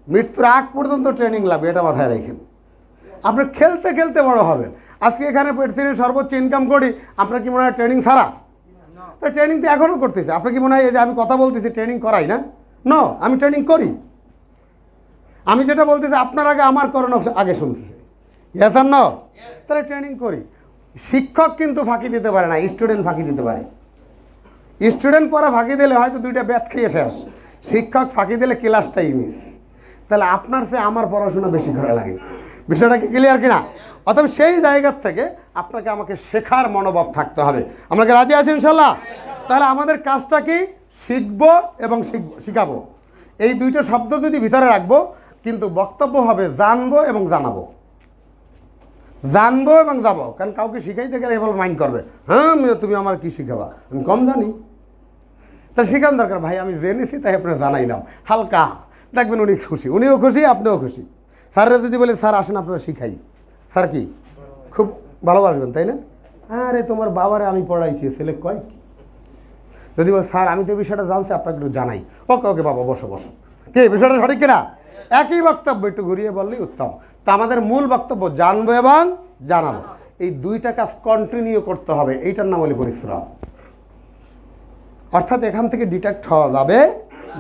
মৃত্যুর আগ পর্যন্ত ট্রেনিং লাগবে, এটা মাথায় রাখেন। আপনি খেলতে খেলতে বড় হবেন। আজকে এখানে পৃথিবীর সর্বোচ্চ ইনকাম করি, আপনার কি মনে হয় ট্রেনিং ছাড়া? তো ট্রেনিং তো এখনও করতেছে। আপনার কি মনে হয় এই যে আমি কথা বলতেছি ট্রেনিং করাই না? নো, আমি ট্রেনিং করি। আমি যেটা বলতেছি আপনার আগে আমার করোনা আগে শুনতেছে, ইয়েস আর নো? তাহলে ট্রেনিং করি। শিক্ষক কিন্তু ফাঁকি দিতে পারে না, স্টুডেন্ট ফাঁকি দিতে পারে। স্টুডেন্ট পড়া ফাঁকি দিলে হয়তো 2টা ব্যাথ খেয়ে শেষ, শিক্ষক ফাঁকি দিলে ক্লাসটাই মিস। তাহলে আপনার সে আমার পড়াশোনা বেশি করা লাগে। বিষয়টা কি ক্লিয়ার কিনা? অথবা সেই জায়গার থেকে আপনাকে আমাকে শেখার মনোভাব থাকতে হবে। আমরা কি রাজি আছি ইনশাল্লাহ? তাহলে আমাদের কাজটা কি? শিখবো এবং শিখাবো, এই 2টা শব্দ যদি ভিতরে রাখবো, কিন্তু বক্তব্য হবে জানবো এবং জানাবো। জানবো এবং যাবো, কারণ কাউকে শিখাইতে গেলে এভাবে মাইন্ড করবে, হ্যাঁ তুমি আমার কি শিখাবা, আমি কম জানি। তা শেখানো দরকার, ভাই আমি জেনেছি তাই আপনার জানাইলাম, হালকা দেখবেন উনি খুশি, উনিও খুশি, আপনিও খুশি। স্যাররা যদি বলে স্যার আসেন আপনারা শিখাই, স্যার কি খুব ভালোবাসবেন তাই না? আরে তোমার বাবারে আমি পড়াইছি, ছেলে কয় কি? যদি বল স্যার আমি তো বিষয়টা জানছি আপনাকে একটু জানাই, ওকে ওকে বাবা বসো বসো। কি বিষয়টা সঠিক কিনা? একই বক্তব্য একটু ঘুরিয়ে বললেই উত্তম। তা আমাদের মূল বক্তব্য জানবো এবং জানাবো, এই 2টা কাজ কন্টিনিউ করতে হবে। এইটার নাম হলো পরিশ্রম। অর্থাৎ এখান থেকে ডিটেক্ট হওয়া যাবে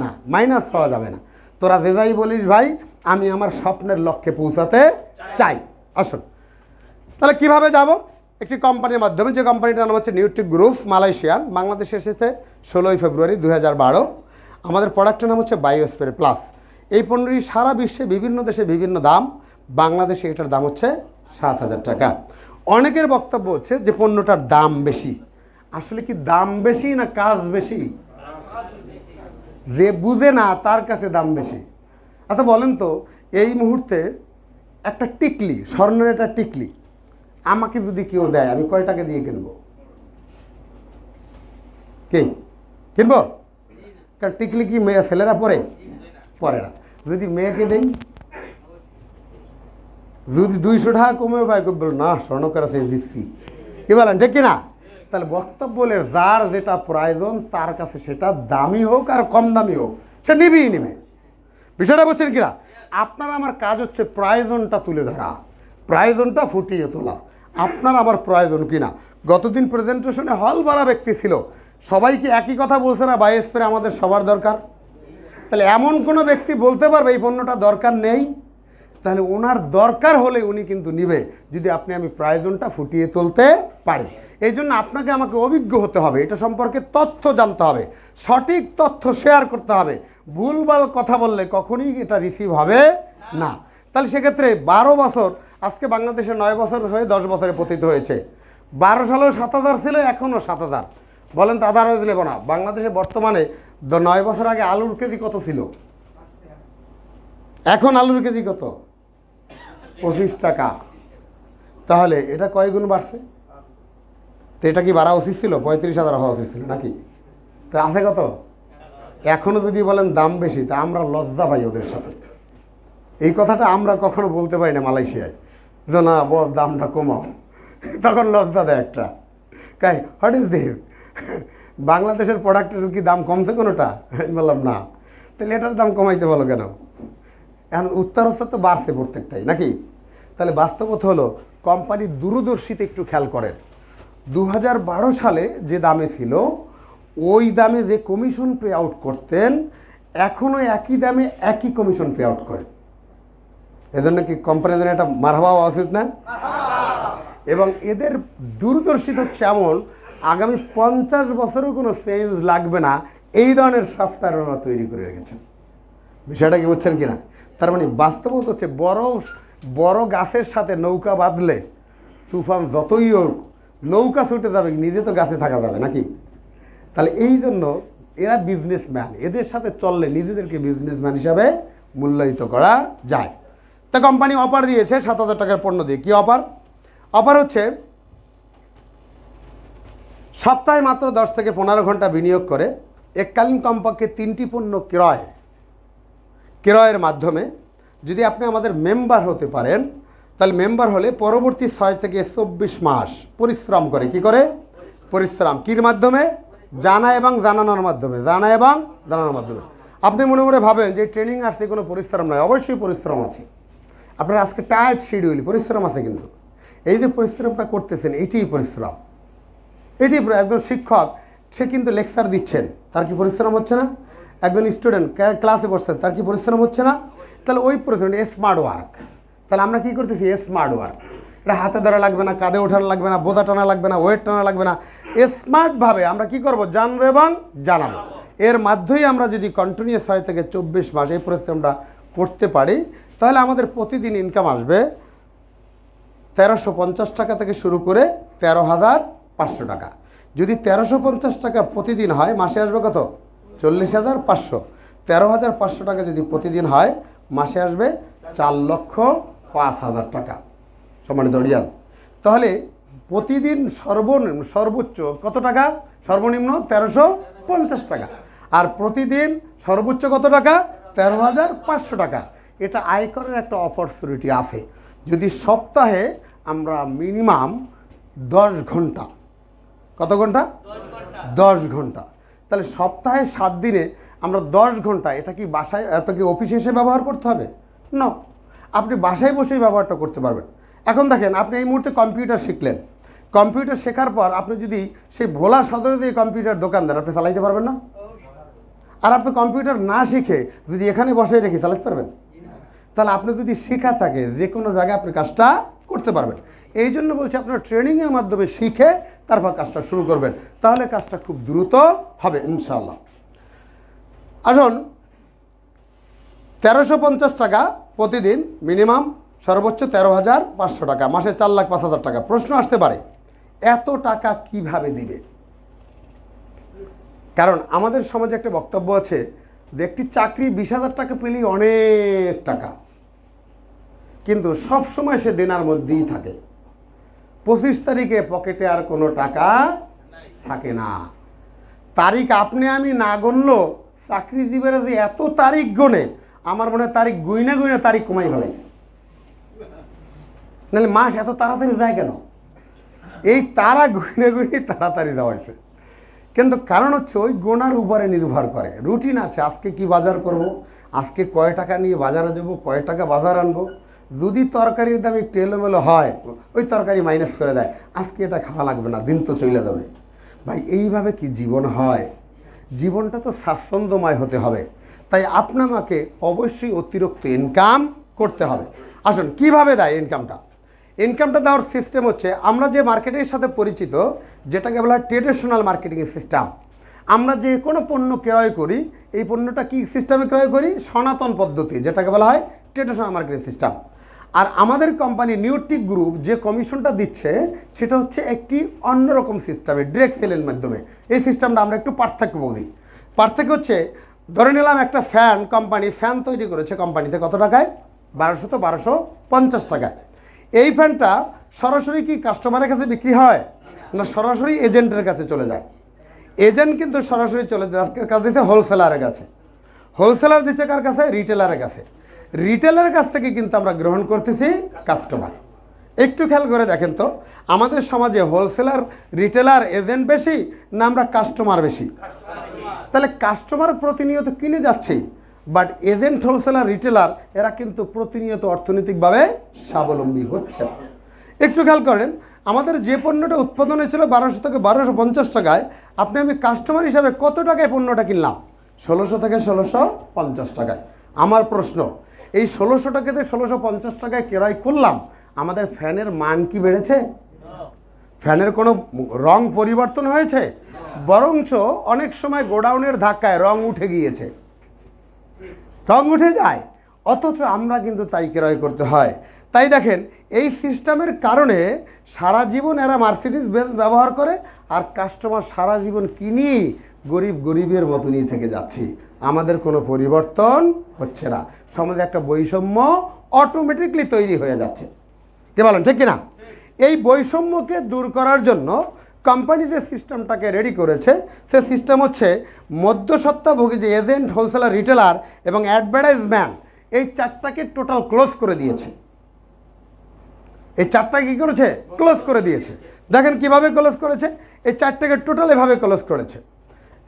না, মাইনাস হওয়া যাবে না। তোরা যে যাই বলিস ভাই আমি আমার স্বপ্নের লক্ষ্যে পৌঁছাতে চাই। আসুন তাহলে কিভাবে যাব? একটি কোম্পানির মাধ্যমে, যে কোম্পানিটার নাম হচ্ছে নিউট্রিক গ্রুপ, মালয়েশিয়ান, বাংলাদেশে এসেছে 16 ফেব্রুয়ারি 2012। আমাদের প্রোডাক্টের নাম হচ্ছে বায়োস্পের প্লাস। এই পণ্যটি সারা বিশ্বে বিভিন্ন দেশে বিভিন্ন দাম, বাংলাদেশে এটার দাম হচ্ছে 7,000 টাকা। অনেকের বক্তব্য হচ্ছে যে পণ্যটার দাম বেশি। আসলে কি দাম বেশি না কাজ বেশি? যে বুঝে না তার কাছে দাম বেশি। আচ্ছা বলেন তো, এই মুহূর্তে একটা টিকলি, স্বর্ণের একটা টিকলি আমাকে যদি কেউ দেয়, আমি কয় টাকা দিয়ে কিনবো? কি কিনবো? কারণ টিকলি কি মেয়ে ছেলেরা পরে পরে না। যদি মেয়েকে দেই, যদি 200 টাকা কমেও পাই, বল না স্বর্ণকার আছে দিচ্ছি, কি বলেন ঠিক কিনা? তাহলে বক্তব্য বলে যার যেটা প্রয়োজন তার কাছে সেটা দামি হোক আর কম দামি হোক সে নিবেই নিবে। বিষয়টা বুঝছেন কিনা? আপনার আমার কাজ হচ্ছে প্রয়োজনটা তুলে ধরা, প্রয়োজনটা ফুটিয়ে তোলা। আপনার আমার প্রয়োজন কিনা? গতদিন প্রেজেন্টেশনে হল ভরা ব্যক্তি ছিল, সবাই কি একই কথা বলছে না? বাই স্প্রে আমাদের সবার দরকার। তাহলে এমন কোনো ব্যক্তি বলতে পারবে এই পণ্যটা দরকার নেই? তাহলে ওনার দরকার হলে উনি কিন্তু নিবে, যদি আমি প্রয়োজনটা ফুটিয়ে তুলতে পারি। এই জন্য আপনাকে আমাকে অভিজ্ঞ হতে হবে, এটা সম্পর্কে তথ্য জানতে হবে, সঠিক তথ্য শেয়ার করতে হবে। ভুলভাল কথা বললে কখনই এটা রিসিভ হবে না। তাহলে সেক্ষেত্রে 12 বছর, আজকে বাংলাদেশে 9 বছর হয়ে 10 বছরে পতিত হয়েছে। 12 সালেও 7,000 ছিল, এখনও 7,000। বলেন তো আদারওয়াইজ নেব না। বাংলাদেশে বর্তমানে 9 বছর আগে আলুর কেজি কত ছিল? এখন আলুর কেজি কত? 25 টাকা। তাহলে এটা কয় গুণ বাড়ছে? তো এটা কি বাড়া উচিত ছিল? 35,000 হওয়া উচিত ছিল নাকি? তো আছে কত? এখনো যদি বলেন দাম বেশি, তা আমরা লজ্জা পাই ওদের সাথে। এই কথাটা আমরা কখনো বলতে পারি না মালয়েশিয়ায়, যে না বল দামটা কমাও, তখন লজ্জা দেয় একটা। কাই হোয়াট ইজ দিস? বাংলাদেশের প্রোডাক্টের কি দাম কমছে কোনোটা? বললাম না। তাহলে এটার দাম কমাইতে বলো কেন? এখন উত্তর হচ্ছে তো বাড়ছে প্রত্যেকটাই নাকি? তাহলে বাস্তবত হলো কোম্পানির দূরদর্শিতা একটু খেয়াল করেন। 2012 সালে যে দামে ছিল ওই দামে যে কমিশন পে আউট করতেন, এখনও একই দামে একই কমিশন পে আউট করেন। এজন্য কি কোম্পানির জন্য একটা মারহাবা হওয়া উচিত না? এবং এদের দূরদর্শিতা হচ্ছে এমন, আগামী 50 বছরেও কোনো চেঞ্জ লাগবে না, এই ধরনের সফটওয়্যার ওনারা তৈরি করে রেখেছেন। বিষয়টা কি বুঝছেন কিনা? তার মানে বাস্তবতা হচ্ছে বড় বড় গাছের সাথে নৌকা বাঁধলে তুফান যতই হোক নৌকা ছুটে যাবে, নিজে তো গাছে থাকা যাবে নাকি? তাহলে এই জন্য এরা বিজনেসম্যান, এদের সাথে চললে নিজেদেরকে বিজনেসম্যান হিসাবে মূল্যায়িত করা যায়। তা কোম্পানি অফার দিয়েছে 7,000 টাকার পণ্য দিয়ে। কি অফার? অফার হচ্ছে সপ্তাহে মাত্র 10 থেকে 15 ঘন্টা বিনিয়োগ করে এককালীন কমপক্ষে 3টি পণ্য ক্রয়ের মাধ্যমে যদি আপনি আমাদের মেম্বার হতে পারেন, তাহলে মেম্বার হলে পরবর্তী 6 থেকে 24 মাস পরিশ্রম করে। কি করে? পরিশ্রম কির মাধ্যমে? জানা এবং জানানোর মাধ্যমে। জানা এবং জানানোর মাধ্যমে। আপনি মনে মনে ভাবেন যে ট্রেনিং আসছে কোনো পরিশ্রম নয়, অবশ্যই পরিশ্রম আছে। আপনার আজকে টায়ার্ড শিডিউল, পরিশ্রম আছে, কিন্তু এই যে পরিশ্রমটা করতেছেন এটিই পরিশ্রম। এটি একজন শিক্ষক, সে কিন্তু লেকচার দিচ্ছেন, তার কি পরিশ্রম হচ্ছে না? একজন স্টুডেন্ট ক্লাসে বসতেছে, তার কি পরিশ্রম হচ্ছে না? তাহলে ওই পরিশ্রম স্মার্ট ওয়ার্ক। তাহলে আমরা কি করতেছি? Smart work. এটা হাতে ধরা লাগবে না, কাঁধে ওঠানো লাগবে না, বোঝা টানা লাগবে না, ওয়েট টানা লাগবে না। স্মার্টভাবে আমরা কি করব? জানবো এবং জানাবো। এর মাধ্যমেই আমরা যদি কন্টিনিউয়াস 6 থেকে 24 মাস এই পরিশ্রমটা করতে পারি, তাহলে আমাদের প্রতিদিন ইনকাম আসবে 1350 টাকা থেকে শুরু করে 13,500 টাকা। যদি 1350 টাকা প্রতিদিন হয়, মাসে আসবে কত? 40,500। 13,500 টাকা যদি প্রতিদিন হয়, মাসে আসবে 4,05,000 টাকা। সম্মানিত রিয়াল, তাহলে প্রতিদিন সর্বোচ্চ কত টাকা? সর্বনিম্ন 1350 টাকা। আর প্রতিদিন সর্বোচ্চ কত টাকা? 13,500 টাকা। এটা আয়করের একটা অপরচুনিটি আছে। যদি সপ্তাহে আমরা মিনিমাম 10 ঘন্টা, কত ঘন্টা? 10 ঘন্টা। তাহলে সপ্তাহে 7 দিনে আমরা 10 ঘন্টা, এটা কি বাসায় আপনাকে অফিসে এসে ব্যবহার করতে হবে না? আপনি বাসায় বসেই ব্যবহারটা করতে পারবেন। এখন দেখেন, আপনি এই মুহূর্তে কম্পিউটার শিখলেন, কম্পিউটার শেখার পর আপনি যদি সেই ভোলা সদরে যে কম্পিউটার দোকানদার, আপনি চালাইতে পারবেন না? আর আপনি কম্পিউটার না শিখে যদি এখানে বসে রেখে চালাতে পারবেন? তাহলে আপনি যদি শেখা থাকে, যে কোনো জায়গায় আপনি কাজটা করতে পারবেন। এই জন্য বলছি, আপনার ট্রেনিংয়ের মাধ্যমে শিখে তারপর কাজটা শুরু করবেন, তাহলে কাজটা খুব দ্রুত হবে ইনশাআল্লাহ। আসুন, 1350 টাকা প্রতিদিন মিনিমাম, সর্বোচ্চ 13,500 টাকা, মাসে 4,05,000 টাকা। প্রশ্ন আসতে পারে, এত টাকা কিভাবে দিবে? কারণ আমাদের সমাজে একটা বক্তব্য আছে যে একটি চাকরি 20,000 টাকা পেলেই অনেক টাকা, কিন্তু সব সময় সে দেনার মধ্যেই থাকে। 25 তারিখে পকেটে আর কোনো টাকা থাকে না। তারিখ আপনি আমি না গণলো চাকরিজীবীরা যে এত তারিখ গণে, আমার মনে হয় তারিখ গুইনা গুইনা তারিখ কমাই ফেলাইছে। নাহলে মাস এত তাড়াতাড়ি যায় কেন? এই তারা গুইনে গুইনে তাড়াতাড়ি দেওয়া হয়েছে। কিন্তু কারণ হচ্ছে ওই গোনার উপরে নির্ভর করে। রুটিন আছে, আজকে কি বাজার করব, আজকে কয় টাকা নিয়ে বাজারে যাবো, কয় টাকা বাজার আনবো। যদি তরকারির দাম একটু এলোমেলো হয়, ওই তরকারি মাইনাস করে দেয়, আজকে এটা খাওয়া লাগবে না, দিন তো চলে যাবে। ভাই এইভাবে কি জীবন হয়? জীবনটা তো স্বাচ্ছন্দ্যময় হতে হবে। তাই আপনাকে অবশ্যই অতিরিক্ত ইনকাম করতে হবে। আসুন কিভাবে দেয় ইনকামটা? ইনকামটা দেওয়ার সিস্টেম হচ্ছে, আমরা যে মার্কেটের সাথে পরিচিত, যেটাকে বলা হয় ট্রেডিশনাল মার্কেটিংয়ের সিস্টেম। আমরা যে কোনো পণ্য ক্রয় করি, এই পণ্যটা কি সিস্টেমে ক্রয় করি? সনাতন পদ্ধতি, যেটাকে বলা হয় ট্রেডিশনাল মার্কেটিং সিস্টেম। আর আমাদের কোম্পানি নিউট্রিক গ্রুপ যে কমিশনটা দিচ্ছে, সেটা হচ্ছে একটি অন্যরকম সিস্টেমে, ডিরেক্ট সেলের মাধ্যমে। এই সিস্টেমটা আমরা একটু পার্থক্য বুঝি। পার্থক্য হচ্ছে, ধরে নিলাম একটা কোম্পানি ফ্যান তৈরি করেছে কোম্পানিতে, কত টাকায়? 1250 টাকায়। এই ফ্যানটা সরাসরি কি কাস্টমারের কাছে বিক্রি হয়, না সরাসরি এজেন্টের কাছে চলে যায়? এজেন্ট কিন্তু সরাসরি চলে যায় কাছে, দিচ্ছে হোলসেলারের কাছে। হোলসেলার দিচ্ছে কার কাছে? রিটেলারের কাছে। রিটেলারের কাছ থেকে কিন্তু আমরা গ্রহণ করতেছি কাস্টমার। একটু খেয়াল করে দেখেন তো, আমাদের সমাজে হোলসেলার, রিটেলার, এজেন্ট বেশি, না আমরা কাস্টমার বেশি? তাহলে কাস্টমার প্রতিনিয়ত কিনে যাচ্ছে, বাট এজেন্ট, হোলসেলার, রিটেলার এরা কিন্তু প্রতিনিয়ত অর্থনৈতিকভাবে স্বাবলম্বী হচ্ছে। একটু খেয়াল করেন, আমাদের যে পণ্যটা উৎপাদন হয়েছিল 1200 থেকে 1250 টাকায়, আপনি আমি কাস্টমার হিসাবে কত টাকায় পণ্যটা কিনলাম? 1600 থেকে 1650 টাকায়। আমার প্রশ্ন, এই 1600 টাকাতে 1650 টাকায় ক্রয় করলাম, আমাদের ফ্যানের মান কি বেড়েছে? ফ্যানের কোনো রং পরিবর্তন হয়েছে? বরঞ্চ অনেক সময় গোডাউনের ধাক্কায় রং উঠে গিয়েছে, রং উঠে যায়, অথচ আমরা কিন্তু তাই ক্রয় করতে হয়। তাই দেখেন, এই সিস্টেমের কারণে সারা জীবন এরা মার্সিডিজ বেঞ্জ ব্যবহার করে, আর কাস্টমার সারা জীবন কিনি গরিবের মতনই থেকে যাচ্ছি। আমাদের কোনো পরিবর্তন হচ্ছে না, সমাজে একটা বৈষম্য অটোমেটিকলি তৈরি হয়ে যাচ্ছে। কে বলেন ঠিক কিনা? এই বৈষম্যকে দূর করার জন্য কোম্পানি যে সিস্টেমটাকে রেডি করেছে, সে সিস্টেম হচ্ছে মধ্যস্বত্বভোগী যে এজেন্ট, হোলসেলার, রিটেলার এবং অ্যাডভার্টাইজম্যান, এই চারটাকে টোটাল ক্লোজ করে দিয়েছে। এই চারটা কি করেছে? ক্লোজ করে দিয়েছে। দেখেন কিভাবে ক্লোজ করেছে। এই চারটাকে টোটাল এভাবে ক্লোজ করেছে।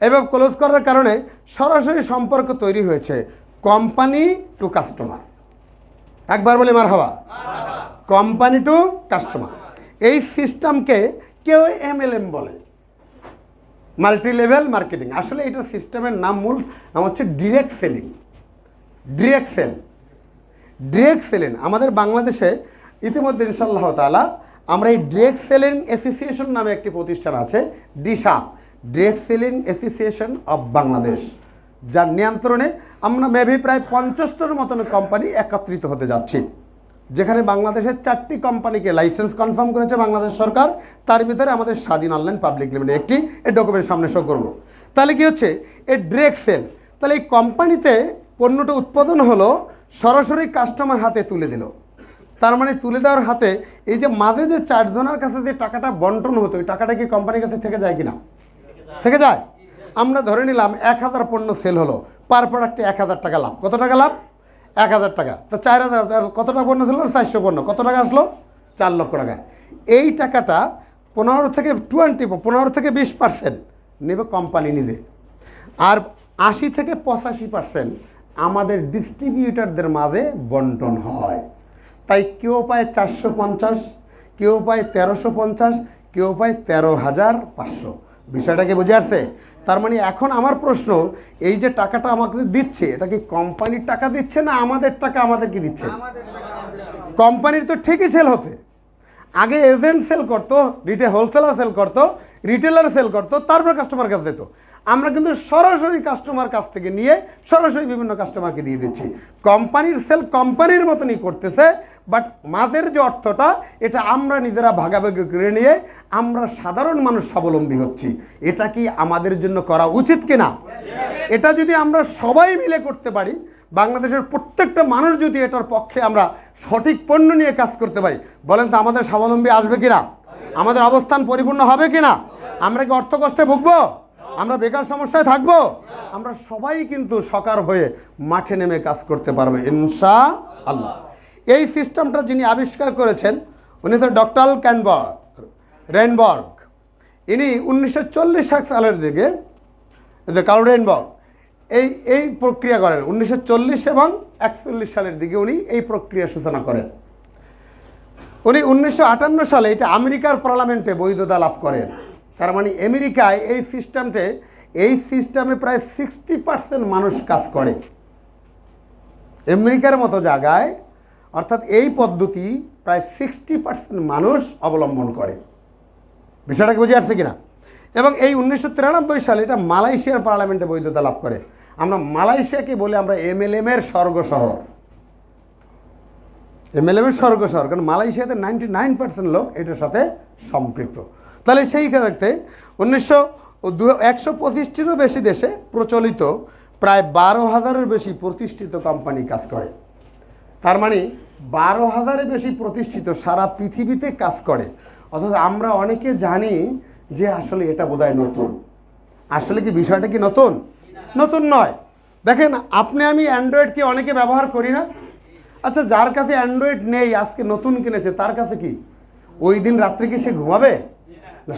এভাবে ক্লোজ করার কারণে সরাসরি সম্পর্ক তৈরি হয়েছে কোম্পানি টু কাস্টমার। একবার বলি মারহাবা। Company to customer. এই সিস্টেমকে কেউ MLM বলে, মাল্টি লেভেল মার্কেটিং। আসলে এটা সিস্টেমের মূল নাম হচ্ছে ডিরেক্ট সেলিং। ডিরেক্ট সেলিং আমাদের বাংলাদেশে ইতিমধ্যে ইনশাআল্লাহ তাআলা আমরা এই ডিরেক্ট সেলিং অ্যাসোসিয়েশন নামে একটি প্রতিষ্ঠান আছে, ডিসাপ, direct selling association of Bangladesh, যার নিয়ন্ত্রণে আমরা মেবি প্রায় 50টার মতন কোম্পানি একত্রিত হতে যাচ্ছি, যেখানে বাংলাদেশের 4টি কোম্পানিকে লাইসেন্স কনফার্ম করেছে বাংলাদেশ সরকার। তার ভিতরে আমাদের স্বাধীন অনলাইন পাবলিক লিমিটেড একটি। এই ডকুমেন্ট সামনে শো করবো। তাহলে কি হচ্ছে? এই ডিরেক্ট সেল। তাহলে এই কোম্পানিতে পণ্যটা উৎপাদন হলো, সরাসরি কাস্টমার হাতে তুলে দিল। তার মানে তুলে দেওয়ার হাতে এই যে মাঝে যে 4 জনের কাছে যে টাকাটা বন্টন হতো, ওই টাকাটা কি কোম্পানির কাছে থেকে যায় কিনা? থেকে যায়। আমরা ধরে নিলাম 1000 পণ্য সেল হলো, পার প্রোডাক্টে 1000 টাকা লাভ। কত টাকা লাভ? 1000 টাকা। তো 4000, কত টাকা পণ্য ছিল? 400 পণ্য। কত টাকা আসলো? 4 লক্ষ টাকা। এই টাকাটা 15 থেকে 20% নেবে কোম্পানি নিজে, আর 80 থেকে 85% আমাদের ডিস্ট্রিবিউটারদের মাঝে বন্টন হয়। তাই কেউ পায় 450, কেউ পায় 1350, কেউ পায় 13,500। বিষয়টাকে বুঝে আসছে? তার মানে এখন আমার প্রশ্ন, এই যে টাকাটা আমাকে দিচ্ছে, এটা কি কোম্পানির টাকা দিচ্ছে না আমাদের টাকা আমাদেরকে দিচ্ছে? কোম্পানির তো ঠিকই সেল হতে, আগে এজেন্ট সেল করতো, হোলসেলার সেল করতো, রিটেলার সেল করতো, তারপর কাস্টমার কাছে দিত। আমরা কিন্তু সরাসরি কাস্টমার কাছ থেকে নিয়ে সরাসরি বিভিন্ন কাস্টমারকে দিয়ে দিচ্ছি। কোম্পানির সেল কোম্পানির মতনই করতেছে, বাট মাঝের যে অর্থটা, এটা আমরা নিজেরা ভাগাভাগি করে নিয়ে আমরা সাধারণ মানুষ স্বাবলম্বী হচ্ছি। এটা কি আমাদের জন্য করা উচিত কিনা? এটা যদি আমরা সবাই মিলে করতে পারি, বাংলাদেশের প্রত্যেকটা মানুষ যদি এটার পক্ষে আমরা সঠিক পণ্য নিয়ে কাজ করতে পারি, বলেন তো আমাদের স্বাবলম্বী আসবে কিনা? আমাদের অবস্থান পরিপূর্ণ হবে কিনা? আমরা কি অর্থ কষ্টে ভুগবো? আমরা বেকার সমস্যায় থাকবো? আমরা সবাই কিন্তু সকার হয়ে মাঠে নেমে কাজ করতে পারবো ইনশাআল্লাহ। এই সিস্টেমটা যিনি আবিষ্কার করেছেন উনি তো ডক্টর রেনবর্গ। ইনি 1940 সালের দিকে কার্ল রেনবর্গ এই প্রক্রিয়া করেন। 1940 এবং 41 সালের দিকে উনি এই প্রক্রিয়া সূচনা করেন। উনি 1958 সালে এটা আমেরিকার পার্লামেন্টে বৈধতা লাভ করেন। তার মানে আমেরিকায় এই সিস্টেমে প্রায় 60% মানুষ কাজ করে। আমেরিকার মতো জায়গায় অর্থাৎ এই পদ্ধতি প্রায় 60% মানুষ অবলম্বন করে। বিষয়টাকে বুঝে আসছে কিনা? এবং এই 1993 সালে এটা মালয়েশিয়ার পার্লামেন্টে বৈধতা লাভ করে। আমরা মালয়েশিয়াকে বলি আমরা এমএলএম-এর স্বর্গ শহর। এমএলএম-এর স্বর্গ শহর, কারণ মালয়েশিয়াতে 99% লোক এটার সাথে সম্পৃক্ত। তাহলে সেই ক্ষেত্রে 125টিরও বেশি দেশে প্রচলিত প্রায় 12,000-এর বেশি প্রতিষ্ঠিত কোম্পানি কাজ করে। তার মানে 12,000-এর বেশি প্রতিষ্ঠিত সারা পৃথিবীতে কাজ করে। অথচ আমরা অনেকে জানি যে আসলে এটা বোধহয় নতুন। আসলে কি বিষয়টা কি নতুন? নতুন নয়। দেখেন, আপনি আমি অ্যান্ড্রয়েড কি অনেকে ব্যবহার করি না? আচ্ছা, যার কাছে অ্যান্ড্রয়েড নেই, আজকে নতুন কিনেছে, তার কাছে কি ওই দিন রাত্রে কি সে ঘুমাবে?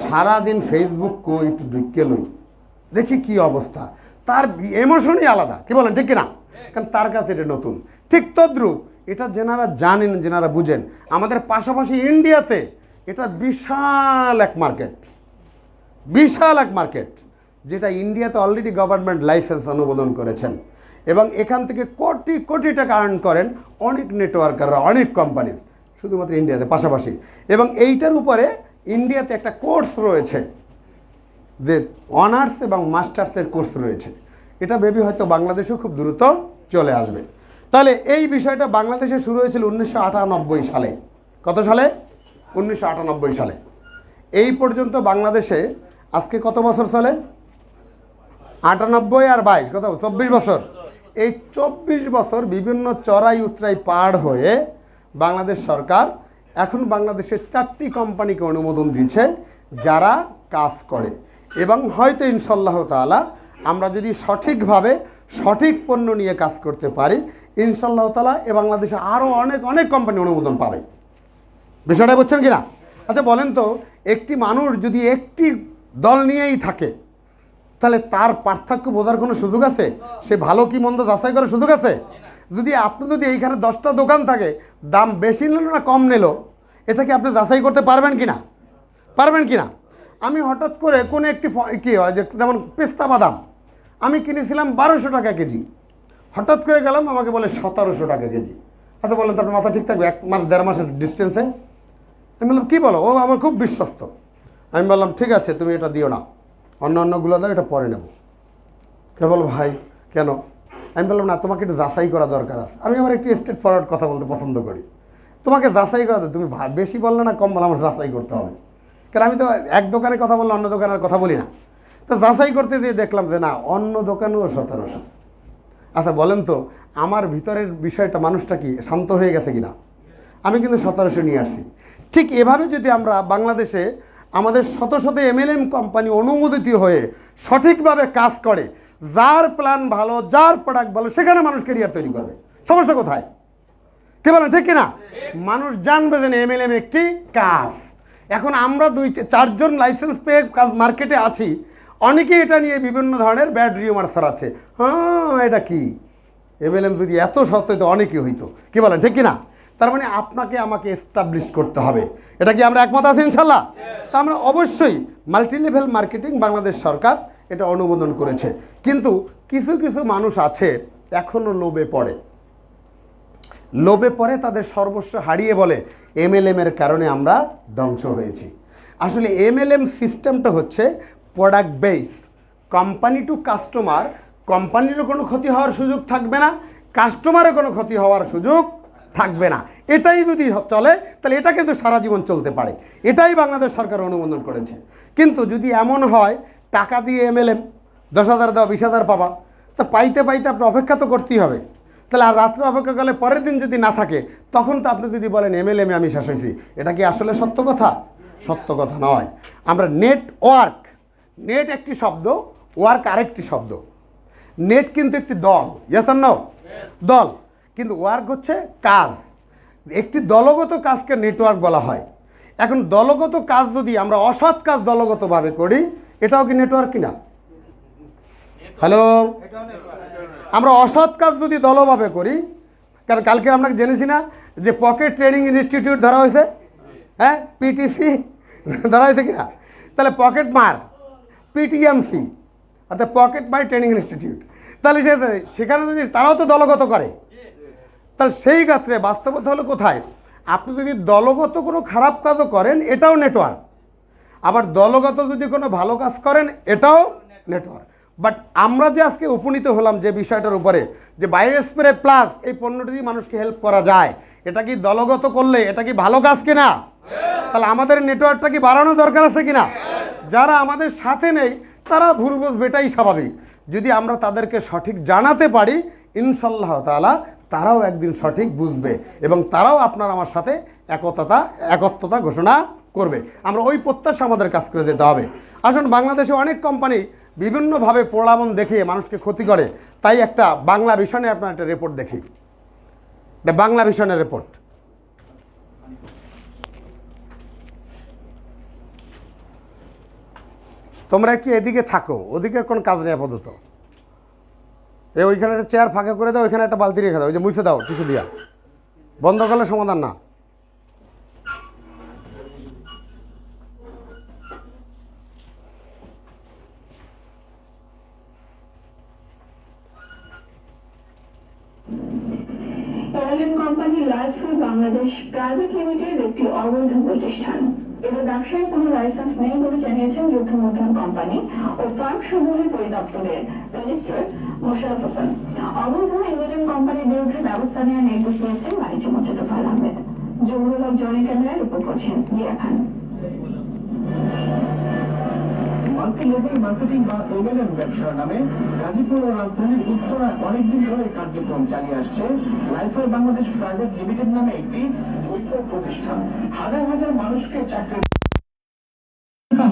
সারাদিন ফেসবুক কই একটু ঢুকে লই, দেখি কি অবস্থা। তার ইমোশনই আলাদা, কি বলেন ঠিক কিনা? কারণ তার কাছে এটা নতুন। ঠিক তদ্রূপ এটা যেনারা জানেন, যেনারা বুঝেন, আমাদের পাশাপাশি ইন্ডিয়াতে এটা বিশাল এক মার্কেট, যেটা ইন্ডিয়াতে অলরেডি গভর্নমেন্ট লাইসেন্স অনুমোদন করেছেন। এবং এখান থেকে কোটি কোটি টাকা আর্ন করেন অনেক নেটওয়ার্কাররা, অনেক কোম্পানির, শুধুমাত্র ইন্ডিয়াতে পাশাপাশি। এবং এইটার উপরে ইন্ডিয়াতে একটা কোর্স রয়েছে, যে অনার্স এবং মাস্টার্সের কোর্স রয়েছে। এটা ভেবে হয়তো বাংলাদেশেও খুব দ্রুত চলে আসবে। তাহলে এই বিষয়টা বাংলাদেশে শুরু হয়েছিল 1998 সালে। কত সালে? 1998 সালে। এই পর্যন্ত বাংলাদেশে আজকে কত বছর চলে? 98 আর 22 কত? 24 বছর। এই 24 বছর বিভিন্ন চড়াই উতরাই পার হয়ে বাংলাদেশ সরকার এখন বাংলাদেশের 4টি কোম্পানিকে অনুমোদন দিয়েছে যারা কাজ করে। এবং হয়তো ইনশাআল্লাহ তাআলা আমরা যদি সঠিকভাবে সঠিক পণ্য নিয়ে কাজ করতে পারি, ইনশাআল্লাহ তাআলা এ বাংলাদেশে আরও অনেক কোম্পানি অনুমোদন পাবে। বিষয়টা বুঝছেন কিনা? আচ্ছা বলেন তো, একটি মানুষ যদি একটি দল নিয়েই থাকে, তাহলে তার পার্থক্য বোঝার কোনো সুযোগ আছে? সে ভালো কি মন্দ যাচাই করার সুযোগ আছে? যদি এইখানে 10টা দোকান থাকে, দাম বেশি নিল না কম নিল, এটা কি আপনি যাচাই করতে পারবেন কি না? পারবেন কি না? আমি হঠাৎ করে কোনো একটি কী হয়, যে যেমন পেস্তা বাদাম আমি কিনেছিলাম 1200 টাকা কেজি, হঠাৎ করে গেলাম আমাকে বলে 1700 টাকা কেজি। আচ্ছা বলেন তো, আপনার মাথা ঠিক থাকবে? 1 মাস 1.5 মাসের ডিস্টেন্সে। আমি বললাম কী বলো? ও আমার খুব বিশ্বস্ত। আমি বললাম ঠিক আছে, তুমি এটা দিও না, অন্যগুলো দাও, এটা পরে নেব। কে বলো ভাই কেন? আমি বললাম না, তোমাকে একটু যাচাই করা দরকার আছে। আমি আমার একটু স্ট্রেট ফরওয়ার্ড কথা বলতে পছন্দ করি। তোমাকে যাচাই করা, তুমি বেশি বললে না কম বলে, আমার যাচাই করতে হবে। কারণ আমি তো এক দোকানে কথা বললে অন্য দোকানের কথা বলি না। তো যাচাই করতে দিয়ে দেখলাম যে না, অন্য দোকানেও 1700। আচ্ছা বলেন তো, আমার ভিতরের বিষয়টা, মানুষটা কি শান্ত হয়ে গেছে কিনা? আমি কিন্তু 1700 নিয়ে আসছি। ঠিক এভাবে যদি আমরা বাংলাদেশে আমাদের শত শত এমএলএম কোম্পানি অনুমোদিত হয়ে সঠিকভাবে কাজ করে, যার প্ল্যান ভালো, যার প্রোডাক্ট ভালো, সেখানে মানুষ ক্যারিয়ার তৈরি করবে। সমস্যা কোথায়? কি বলেন ঠিক কিনা? মানুষ জানবে যে এমএলএম একটি কাজ। এখন আমরা 2-4 জন লাইসেন্স পেয়ে মার্কেটে আছি, অনেকে এটা নিয়ে বিভিন্ন ধরনের ব্যাড রিউমার ছড়াচ্ছে। হ্যাঁ, এটা কি এমএলএম যদি এত সত্য তো অনেকেই হইতো। কি বলেন ঠিক কিনা? তার মানে আপনাকে আমাকে এস্টাবলিশ করতে হবে। এটা কি আমরা একমত আছি ইনশাল্লাহ? তা আমরা অবশ্যই মাল্টি লেভেল মার্কেটিং বাংলাদেশ সরকার এটা অনুমোদন করেছে। কিন্তু কিছু কিছু মানুষ আছে এখনও লোভে পড়ে তাদের সর্বস্ব হারিয়ে বলে এমএলএমের কারণে আমরা ধ্বংস হয়েছি। আসলে এমএলএম সিস্টেমটা হচ্ছে product base, company to customer. কোম্পানিরও কোনো ক্ষতি হওয়ার সুযোগ থাকবে না, কাস্টমারের কোনো ক্ষতি হওয়ার সুযোগ থাকবে না। এটাই যদি চলে তাহলে এটা কিন্তু সারা জীবন চলতে পারে। এটাই বাংলাদেশ সরকার অনুমোদন করেছে। কিন্তু যদি এমন হয় টাকা দিয়ে এমএলএম 10,000 দাও 20,000 পাবা, তা পাইতে আপনার অপেক্ষা তো করতেই হবে। তাহলে আর রাত্রে অপেক্ষা করলে পরের দিন যদি না থাকে, তখন তো আপনি যদি বলেন এমএলএমে আমি শেষ হয়েছি, এটা কি আসলে সত্য কথা? সত্য কথা নয়। আমরা নেট একটি শব্দ, ওয়ার্ক আরেকটি শব্দ, নেট কিন্তু একটি দল, ইয়েস আর নো, দল, কিন্তু ওয়ার্ক হচ্ছে কাজ। একটি দলগত কাজকে নেটওয়ার্ক বলা হয়। এখন দলগত কাজ যদি আমরা অসৎ কাজ দলগতভাবে করি, এটাও কি নেটওয়ার্ক কিনা? হ্যালো, আমরা অসৎ কাজ যদি দলভাবে করি, কারণ কালকে আমরা জেনেছি না যে পকেট ট্রেনিং ইনস্টিটিউট ধরা হয়েছে, হ্যাঁ, পিটিসি ধরা হয়েছে কিনা? তাহলে পকেট মার, পিটিএমসি অর্থাৎ পকেট মার ট্রেনিং ইনস্টিটিউট, তাহলে সেখানে যদি তারাও তো দলগত করে, তাহলে সেই ক্ষেত্রে বাস্তবতা হলো কোথায়? আপনি যদি দলগত কোনো খারাপ কাজও করেন, এটাও নেটওয়ার্ক, আবার দলগত যদি কোনো ভালো কাজ করেন, এটাও নেটওয়ার্ক। বাট আমরা যে আজকে উপনীত হলাম যে বিষয়টার উপরে, যে বায়োস্প্রে প্লাস এই পণ্যটি দিয়ে মানুষকে হেল্প করা যায়, এটা কি দলগত করলে এটা কি ভালো কাজ কিনা? তাহলে আমাদের নেটওয়ার্কটা কি বাড়ানো দরকার আছে কিনা? যারা আমাদের সাথে নেই তারা ভুল বুঝবে, এটাই স্বাভাবিক। যদি আমরা তাদেরকে সঠিক জানাতে পারি, ইনশাল্লাহ তাআলা তারাও একদিন সঠিক বুঝবে এবং তারাও আপনার আমার সাথে একত্বতা ঘোষণা করবে। আমরা ওই প্রত্যাশা আমাদের কাজ করে যেতে হবে। আসুন, বাংলাদেশে অনেক কোম্পানি বিভিন্নভাবে প্রলোভন দেখিয়ে মানুষকে ক্ষতি করে, তাই একটা বাংলা ভিশনে আপনার একটা রিপোর্ট দেখি, এটা বাংলা ভিশনের রিপোর্ট। তোমরা একটু এদিকে থাকো, ওদিকে কোন কাজ নেই আপাতত। ওইখানে একটা চেয়ার ফাঁকা করে দাও, ওইখানে একটা বালতি রেখে দাও, ওই যে মুছে দাও টিস্যু দিয়া, বন্ধ করলে সমাধান না। Parallel company lifestyle Bangladesh private limited একটি অবৈধ প্রতিষ্ঠান। এদের ব্যবসায়িক কোনো লাইসেন্স নেই বলে জানিয়েছেন যুদ্ধ মধ্যম কোম্পানি ও ফার্ম সমূহের পরিদপ্তরের রেজিস্ট্রার মোশাররফ হোসেন। অবৈধ ইংল্যান্ড কোম্পানির বিরুদ্ধে ব্যবস্থা নেওয়ার নির্দেশ দিয়েছেন বাণিজ্য মন্ত্রী তোফায়েল আহমেদ। জহুরুল হক জনি ক্যামেরায় রিপোর্ট করছেন জিয়া খান। মাল্টিলেভেল মার্কেটিং বা এমএলএম ব্যবসার নামে গাজীপুর ও রাজধানীর উত্তরায় অনেকদিন ধরে কার্যক্রম চালিয়ে আসছে লাইফার বাংলাদেশ প্রাইভেট লিমিটেড নামে একটি বৈধ প্রতিষ্ঠান। হাজার হাজার মানুষকে চাকরি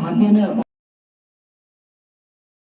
হাতিয়ে নেওয়ার